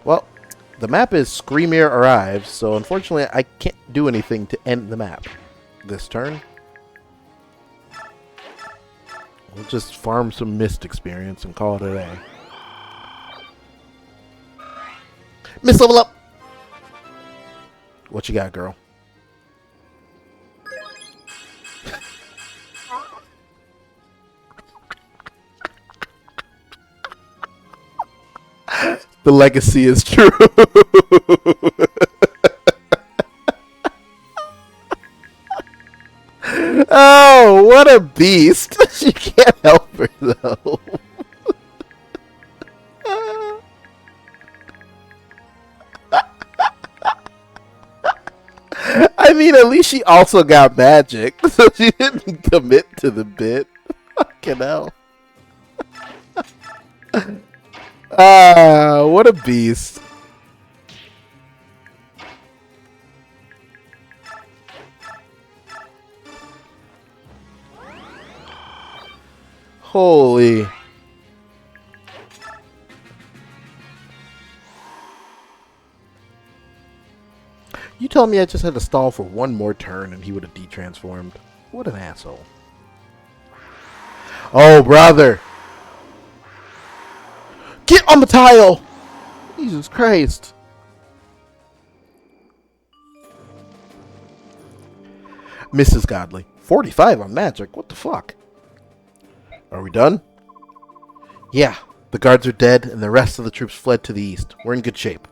Well, the map is Screamier Arrives, so unfortunately I can't do anything to end the map this turn. We'll just farm some mist experience and call it a day. Miss level up! What you got, girl? The legacy is true. Oh, what a beast. She can't help her, though. I mean, at least she also got magic, so she didn't commit to the bit. Fucking hell. Ah, what a beast. Holy. You told me I just had to stall for one more turn and he would have de-transformed. What an asshole. Oh, brother. Get on the tile! Jesus Christ. Mrs. Godly. 45 on magic. What the fuck? Are we done? Yeah. The guards are dead and the rest of the troops fled to the east. We're in good shape.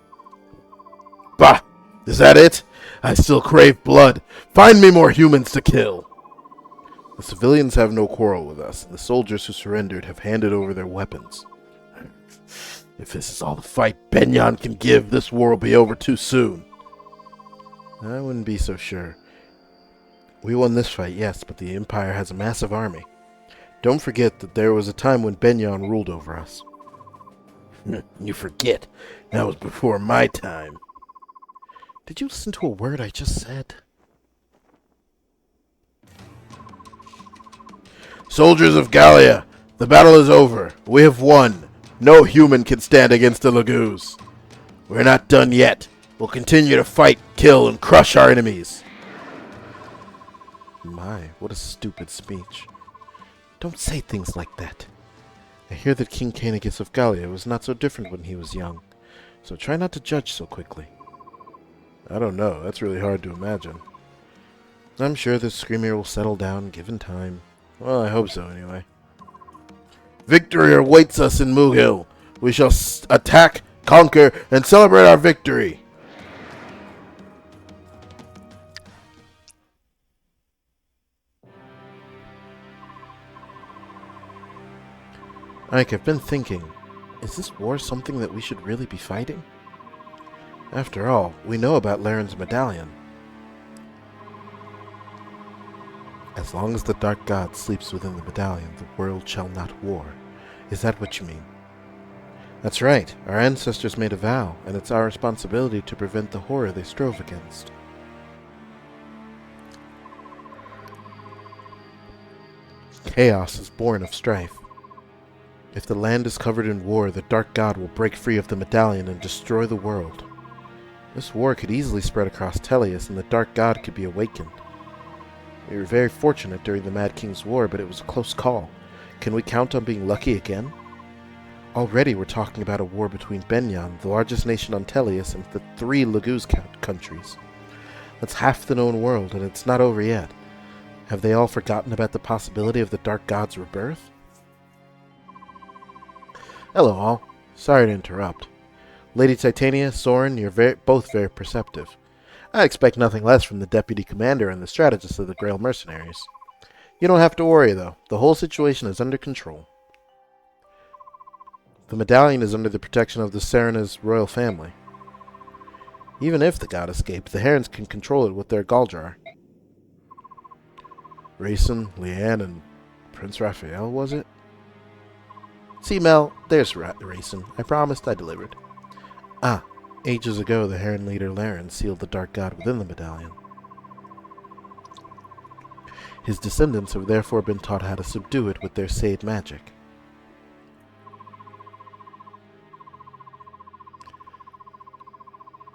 Bah! Is that it? I still crave blood. Find me more humans to kill. The civilians have no quarrel with us. The soldiers who surrendered have handed over their weapons. If this is all the fight Benyon can give, this war will be over too soon. I wouldn't be so sure. We won this fight, yes, but the Empire has a massive army. Don't forget that there was a time when Benyon ruled over us. You forget. That was before my time. Did you listen to a word I just said? Soldiers of Gallia, the battle is over. We have won. No human can stand against the Laguz. We're not done yet. We'll continue to fight, kill, and crush our enemies. My, what a stupid speech. Don't say things like that. I hear that King Canicus of Gallia was not so different when he was young, so try not to judge so quickly. I don't know, that's really hard to imagine. I'm sure this Screamer will settle down given time. Well, I hope so anyway. Victory awaits us in Mughil. We shall attack, conquer, and celebrate our victory. Ike, I've been thinking, is this war something that we should really be fighting? After all, we know about Laren's medallion. As long as the Dark God sleeps within the medallion, the world shall not war. Is that what you mean? That's right. Our ancestors made a vow, and it's our responsibility to prevent the horror they strove against. Chaos is born of strife. If the land is covered in war, the Dark God will break free of the medallion and destroy the world. This war could easily spread across Tellius, and the Dark God could be awakened. We were very fortunate during the Mad King's War, but it was a close call. Can we count on being lucky again? Already we're talking about a war between Benyan, the largest nation on Tellius, and the 3 Laguz countries. That's half the known world, and it's not over yet. Have they all forgotten about the possibility of the Dark God's rebirth? Hello all. Sorry to interrupt. Lady Titania, Soren, you're both very perceptive. I expect nothing less from the Deputy Commander and the strategist of the Grail Mercenaries. You don't have to worry, though. The whole situation is under control. The medallion is under the protection of the Serena's royal family. Even if the god escaped, the Herons can control it with their Galdrar. Rayson, Leanne, and Prince Raphael, was it? See, Mel, there's Rayson. I promised, I delivered. Ah, ages ago, the Heron leader Laren sealed the Dark God within the medallion. His descendants have therefore been taught how to subdue it with their Sade magic.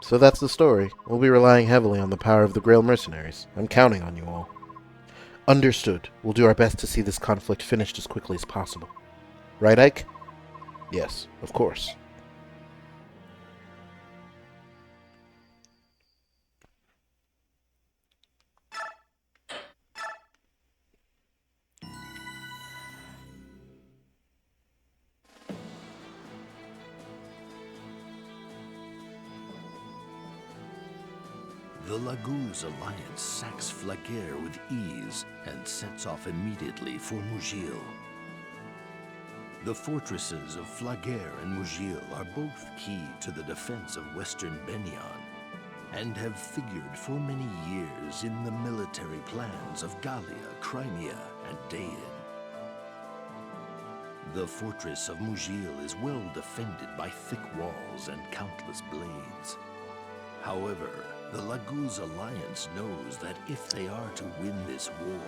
So that's the story. We'll be relying heavily on the power of the Grail Mercenaries. I'm counting on you all. Understood. We'll do our best to see this conflict finished as quickly as possible. Right, Ike? Yes, of course. The Laguz alliance sacks Flaguer with ease and sets off immediately for Mughil. The fortresses of Flaguer and Mughil are both key to the defense of western Benyan, and have figured for many years in the military plans of Gallia, Crimea, and Dain. The fortress of Mughil is well defended by thick walls and countless blades. However, the Laguz alliance knows that if they are to win this war,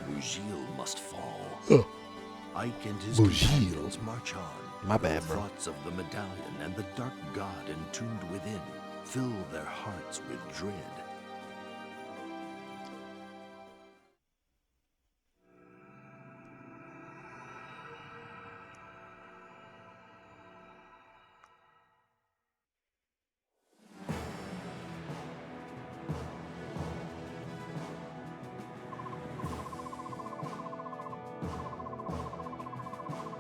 Mughil must fall. Ike and his companions march on. My bad, The bro. thoughts of the medallion and the dark god entombed within fill their hearts with dread.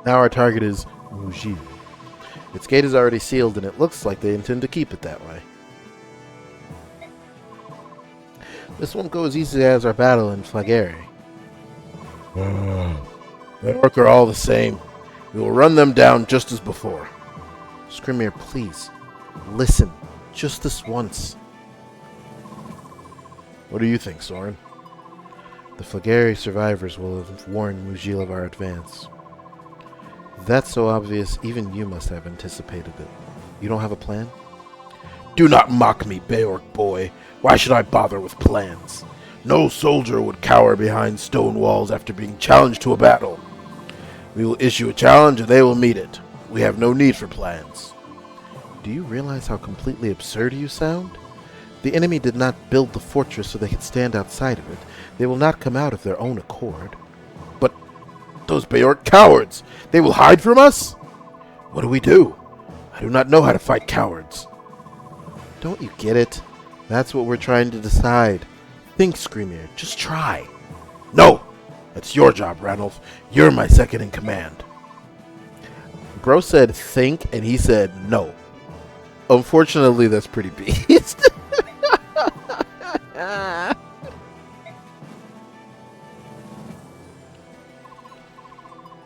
Now our target is Mughil. Its gate is already sealed, and it looks like they intend to keep it that way. This won't go as easy as our battle in Flaguer. The orc are all the same. We will run them down just as before. Scrimir, please, listen, just this once. What do you think, Soren? The Flaguer survivors will have warned Mughil of our advance. That's so obvious, even you must have anticipated it. You don't have a plan? Do not mock me, Beork boy. Why should I bother with plans? No soldier would cower behind stone walls after being challenged to a battle. We will issue a challenge and they will meet it. We have no need for plans. Do you realize how completely absurd you sound? The enemy did not build the fortress so they could stand outside of it. They will not come out of their own accord. But those Beork cowards! They will hide from us? What do we do? I do not know how to fight cowards. Don't you get it? That's what we're trying to decide. Think, Screamier. Just try. No! That's your job, Ranulph. You're my second in command. Bro said think, and he said no. Unfortunately, that's pretty beast.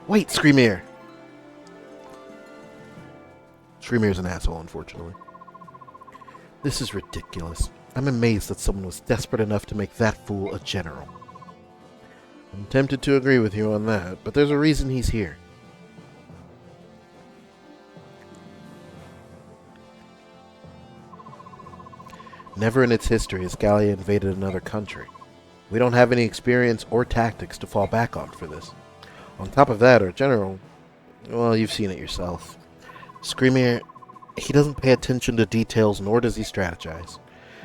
Wait, Screamier. Screamier's an asshole, unfortunately. This is ridiculous. I'm amazed that someone was desperate enough to make that fool a general. I'm tempted to agree with you on that, but there's a reason he's here. Never in its history has Gallia invaded another country. We don't have any experience or tactics to fall back on for this. On top of that, our general, well, you've seen it yourself. Screamier, he doesn't pay attention to details, nor does he strategize.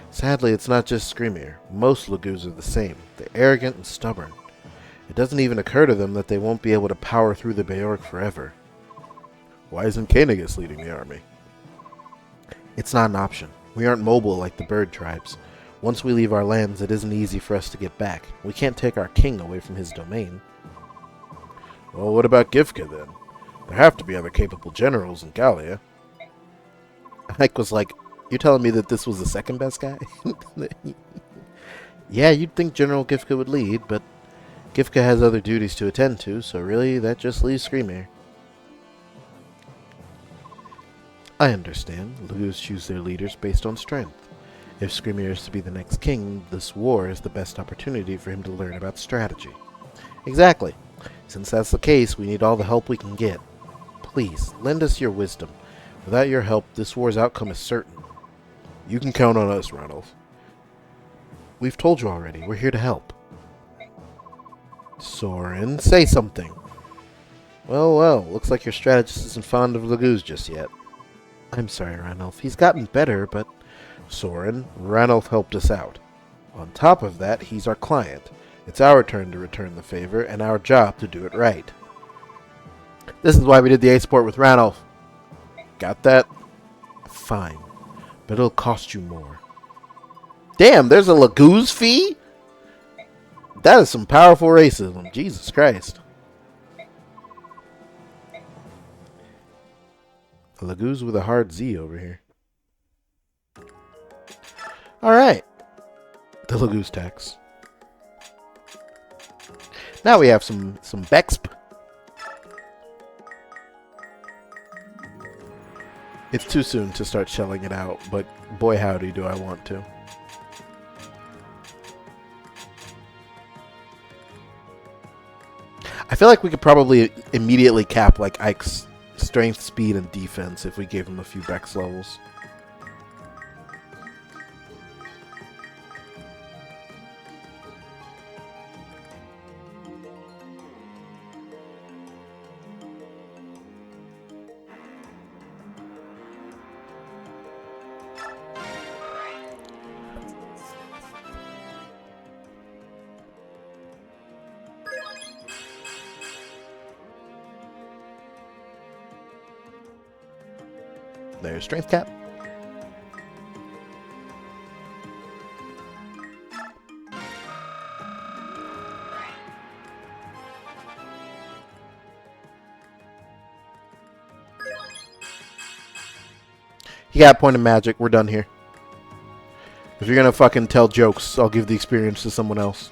Sadly, it's not just Screamier. Most Lagoos are the same. They're arrogant and stubborn. It doesn't even occur to them that they won't be able to power through the Beork forever. Why isn't Kanegus leading the army? It's not an option. We aren't mobile like the bird tribes. Once we leave our lands, it isn't easy for us to get back. We can't take our king away from his domain. Well, what about Gifka, then? There have to be other capable generals in Gallia. Ike was like, you're telling me that this was the second best guy? Yeah, you'd think General Gifka would lead, but Gifka has other duties to attend to, so really, that just leaves Screamier. I understand. Lagoos choose their leaders based on strength. If Screamier is to be the next king, this war is the best opportunity for him to learn about strategy. Exactly. Since that's the case, we need all the help we can get. Please, lend us your wisdom. Without your help, this war's outcome is certain. You can count on us, Ranulph. We've told you already. We're here to help. Soren, say something. Well, looks like your strategist isn't fond of Lagoos just yet. I'm sorry, Ranulph. He's gotten better, but... Soren, Ranulph helped us out. On top of that, he's our client. It's our turn to return the favor, and our job to do it right. This is why we did the A-Sport with Ranulph. Got that? Fine. But it'll cost you more. Damn, there's a Lagoos fee? That is some powerful racism. Jesus Christ. A Lagoos with a hard Z over here. Alright. The Lagoos tax. Now we have some Bexp. It's too soon to start shelling it out, but boy howdy do I want to. I feel like we could probably immediately cap like Ike's strength, speed, and defense if we gave him a few Bex levels. There's strength cap. He got a point of magic. We're done here. If you're gonna fucking tell jokes, I'll give the experience to someone else.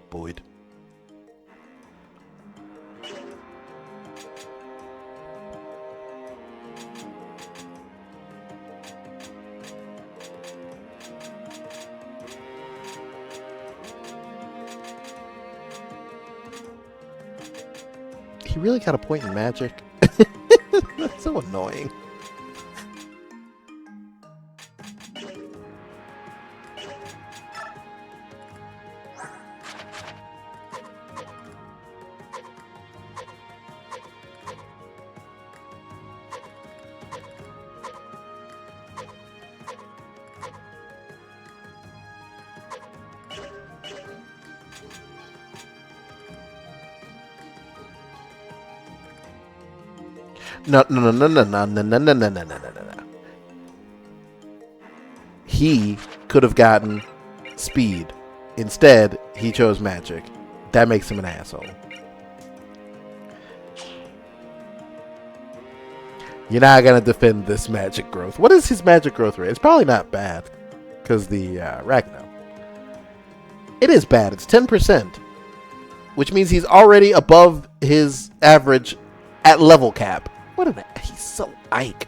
Boyd. he really got a point in magic. That's so annoying. No, no, no, no, no, no, no, no, no, no, no, no, no. He could have gotten speed. Instead, he chose magic. That makes him an asshole. You're not going to defend this magic growth. What is his magic growth rate? It's probably not bad. Because the Ragno. It is bad. It's 10%. Which means he's already above his average at level cap. What an... He's so Ike.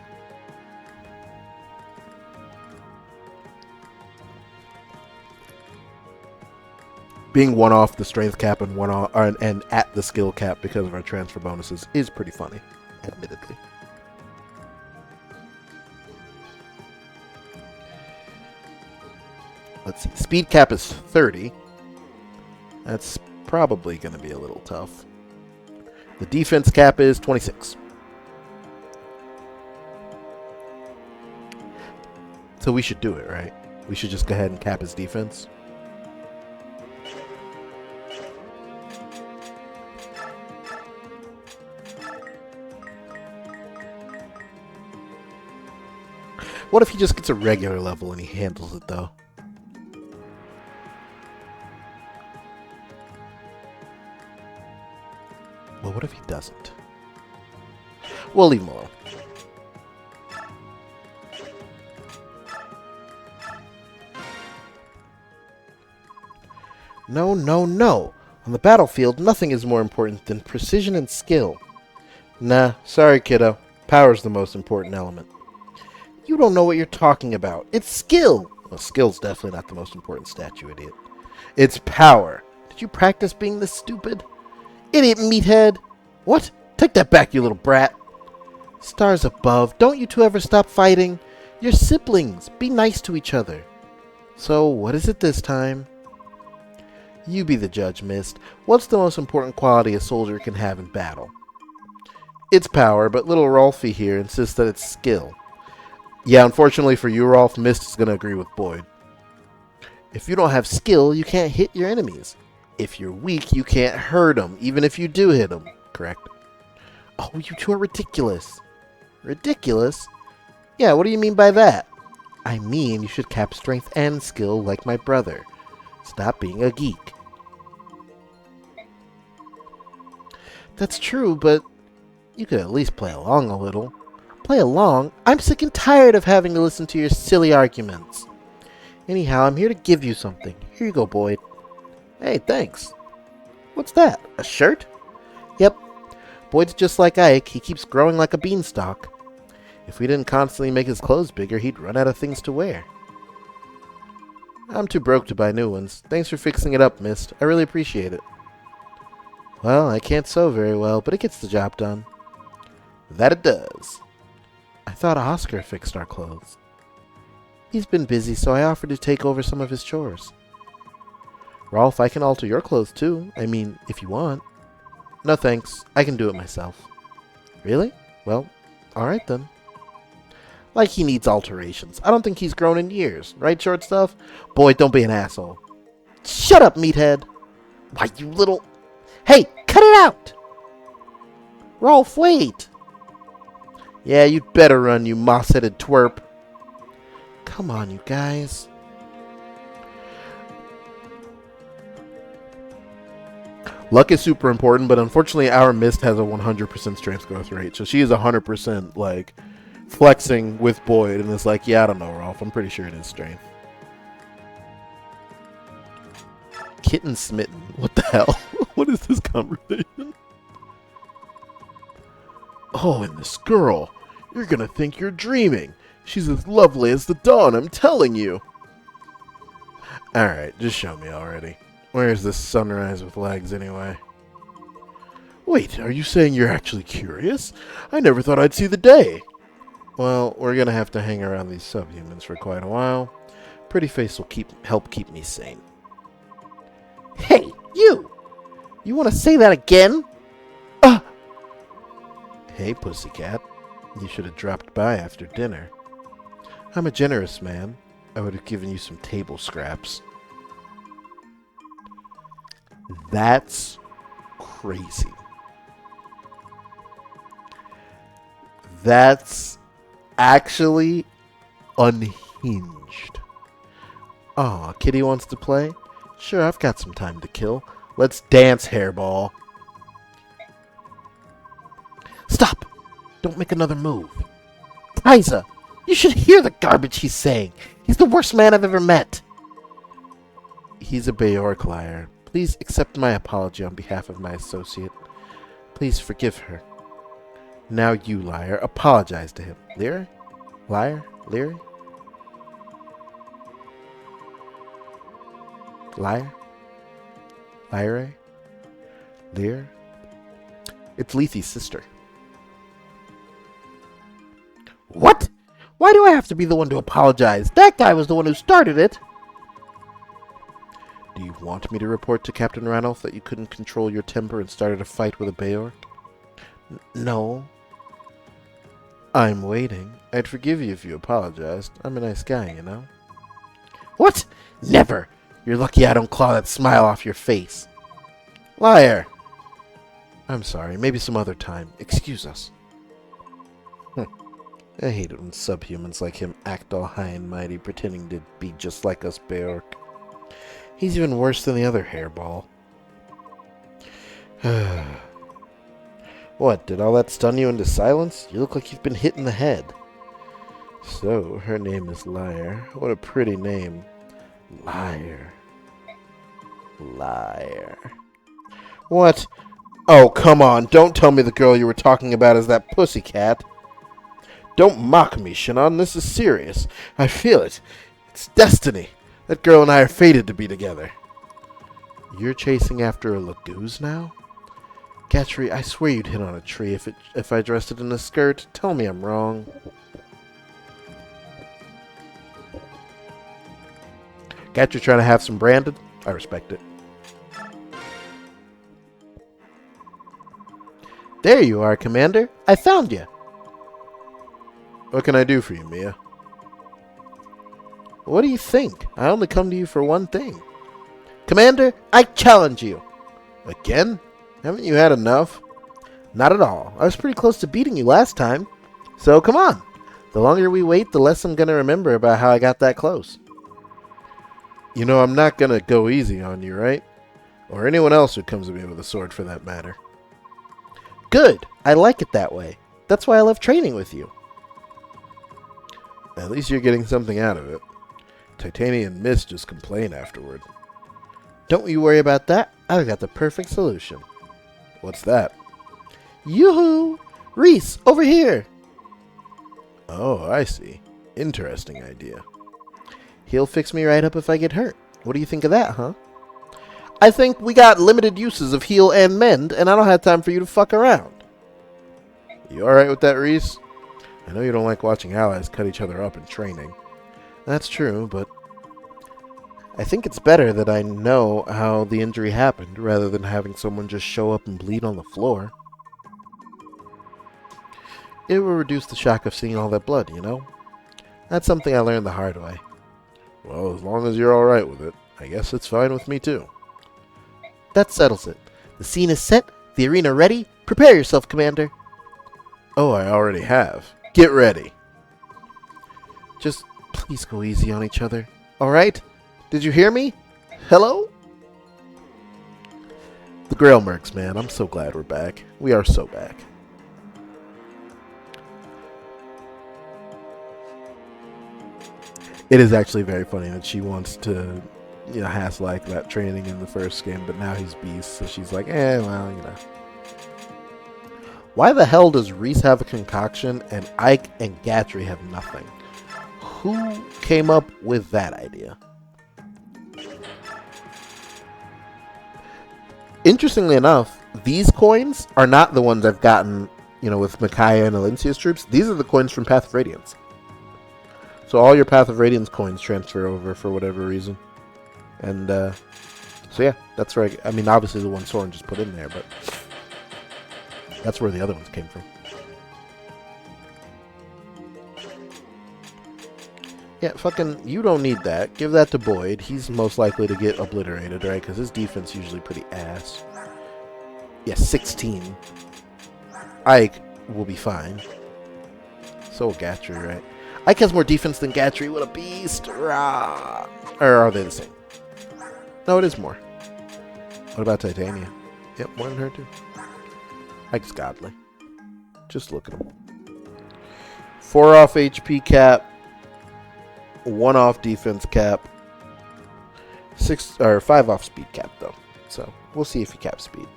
Being one off the strength cap and one off, and at the skill cap because of our transfer bonuses is pretty funny, admittedly. Let's see. Speed cap is 30. That's probably going to be a little tough. The defense cap is 26. So we should do it, right? We should just go ahead and cap his defense. What if he just gets a regular level and he handles it, though? Well, what if he doesn't? We'll leave him alone. No, no, no. On the battlefield, nothing is more important than precision and skill. Nah, sorry, kiddo. Power's the most important element. You don't know what you're talking about. It's skill. Well, skill's definitely not the most important stat, you idiot. It's power. Did you practice being this stupid? Idiot meathead. What? Take that back, you little brat. Stars above, don't you two ever stop fighting? You're siblings. Be nice to each other. So, what is it this time? You be the judge, Mist. What's the most important quality a soldier can have in battle? It's power, but little Rolfie here insists that it's skill. Yeah, unfortunately for you, Rolf, Mist is going to agree with Boyd. If you don't have skill, you can't hit your enemies. If you're weak, you can't hurt them, even if you do hit them. Correct? Oh, you two are ridiculous. Ridiculous? Yeah, what do you mean by that? I mean, you should cap strength and skill like my brother. Stop being a geek. That's true, but you could at least play along a little. Play along? I'm sick and tired of having to listen to your silly arguments. Anyhow, I'm here to give you something. Here you go, Boyd. Hey, thanks. What's that? A shirt? Yep. Boyd's just like Ike. He keeps growing like a beanstalk. If we didn't constantly make his clothes bigger, he'd run out of things to wear. I'm too broke to buy new ones. Thanks for fixing it up, Mist. I really appreciate it. Well, I can't sew very well, but it gets the job done. That it does. I thought Oscar fixed our clothes. He's been busy, so I offered to take over some of his chores. Rolf, I can alter your clothes too. I mean, if you want. No thanks. I can do it myself. Really? Well, alright then. Like he needs alterations. I don't think he's grown in years. Right, short stuff? Boy, don't be an asshole. Shut up, meathead. Why, you little... Hey, cut it out! Rolf, wait! Yeah, you'd better run, you moss-headed twerp. Come on, you guys. Luck is super important, but unfortunately our Mist has a 100% strength growth rate. So she is 100%, like, flexing with Boyd. And it's like, yeah, I don't know, Rolf. I'm pretty sure it is strength. Kitten smitten. What the hell? What is this conversation? Oh, and this girl. You're gonna think you're dreaming. She's as lovely as the dawn, I'm telling you. Alright, just show me already. Where is this sunrise with legs anyway? Wait, are you saying you're actually curious? I never thought I'd see the day. Well, we're gonna have to hang around these subhumans for quite a while. Pretty face will help keep me sane. Hey, you! You want to say that again? Hey, pussycat. You should have dropped by after dinner. I'm a generous man. I would have given you some table scraps. That's crazy. That's actually unhinged. Aw, Kitty wants to play? Sure, I've got some time to kill. Let's dance, hairball. Stop! Don't make another move. Liza, you should hear the garbage he's saying. He's the worst man I've ever met. He's a Beork liar. Please accept my apology on behalf of my associate. Please forgive her. Now you, liar, apologize to him. Lyra? Liar? Lyra? Liar? Lyra? Lyra? It's Lethi's sister. What? Why do I have to be the one to apologize? That guy was the one who started it. Do you want me to report to Captain Ranulph that you couldn't control your temper and started a fight with a Beork? No. I'm waiting. I'd forgive you if you apologized. I'm a nice guy, you know? What? Never. You're lucky I don't claw that smile off your face. Liar! I'm sorry. Maybe some other time. Excuse us. I hate it when subhumans like him act all high and mighty, pretending to be just like us Beork. He's even worse than the other hairball. What, did all that stun you into silence? You look like you've been hit in the head. So, her name is Liar. What a pretty name. Liar. Liar. What? Oh, come on. Don't tell me the girl you were talking about is that pussycat. Don't mock me, Shannon. This is serious. I feel it. It's destiny. That girl and I are fated to be together. You're chasing after a Laguz now? Gatry, I swear you'd hit on a tree if I dressed it in a skirt. Tell me I'm wrong. Gatry trying to have some branded? I respect it. There you are, Commander. I found you. What can I do for you, Mia? What do you think? I only come to you for one thing. Commander, I challenge you. Again? Haven't you had enough? Not at all. I was pretty close to beating you last time. So come on. The longer we wait, the less I'm going to remember about how I got that close. You know, I'm not going to go easy on you, right? Or anyone else who comes at me with a sword for that matter. Good. I like it that way. That's why I love training with you. At least you're getting something out of it. Titanian Mist just complain afterward. Don't you worry about that. I've got the perfect solution. What's that? Yoo-hoo! Reese, over here! Oh, I see. Interesting idea. He'll fix me right up if I get hurt. What do you think of that, huh? I think we got limited uses of heal and mend, and I don't have time for you to fuck around. You alright with that, Reese? I know you don't like watching allies cut each other up in training. That's true, but I think it's better that I know how the injury happened rather than having someone just show up and bleed on the floor. It will reduce the shock of seeing all that blood, you know? That's something I learned the hard way. Well, as long as you're alright with it, I guess it's fine with me too. That settles it. The scene is set, the arena ready. Prepare yourself, Commander. Oh, I already have. Get ready. Just please go easy on each other. Alright? Did you hear me? Hello? The Grail Mercs, man. I'm so glad we're back. We are so back. It is actually very funny that she wants to, you know, has like that training in the first game, but now he's Beast, so she's like, well, you know. Why the hell does Reese have a concoction and Ike and Gatry have nothing? Who came up with that idea? Interestingly enough, these coins are not the ones I've gotten, with Micaiah and Alencia's troops. These are the coins from Path of Radiance. So all your Path of Radiance coins transfer over for whatever reason. And, so yeah, that's where, obviously the one Soren just put in there, but that's where the other ones came from. Yeah, fucking, you don't need that. Give that to Boyd. He's most likely to get obliterated, right? Because his defense is usually pretty ass. Yeah, 16. Ike will be fine. So will Gatry, right? Ike has more defense than Gatry. What a beast. Rah. Or are they the same? No, it is more. What about Titania? Yep, more than her too. Ike's godly. Just look at him. 4 off HP cap. 1 off defense cap. 5 off speed cap though. So we'll see if he caps speed.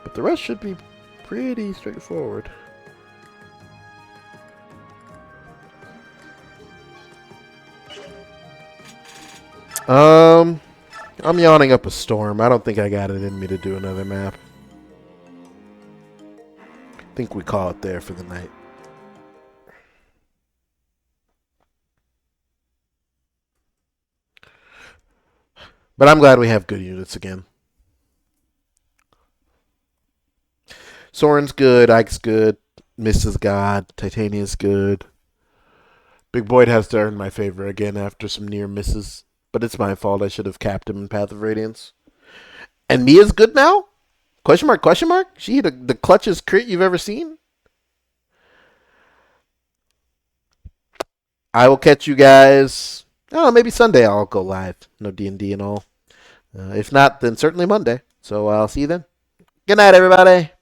But the rest should be pretty straightforward. I'm yawning up a storm. I don't think I got it in me to do another map. I think we call it there for the night. But I'm glad we have good units again. Soren's good, Ike's good, Mrs. God, Titania's good. Big Boyd has to earn my favor again after some near misses. But it's my fault. I should have capped him in Path of Radiance. And Mia's good now? Question mark, question mark? She hit the clutchest crit you've ever seen? I will catch you guys. I don't know, maybe Sunday I'll go live. No D&D and all. If not, then certainly Monday. So I'll see you then. Good night, everybody.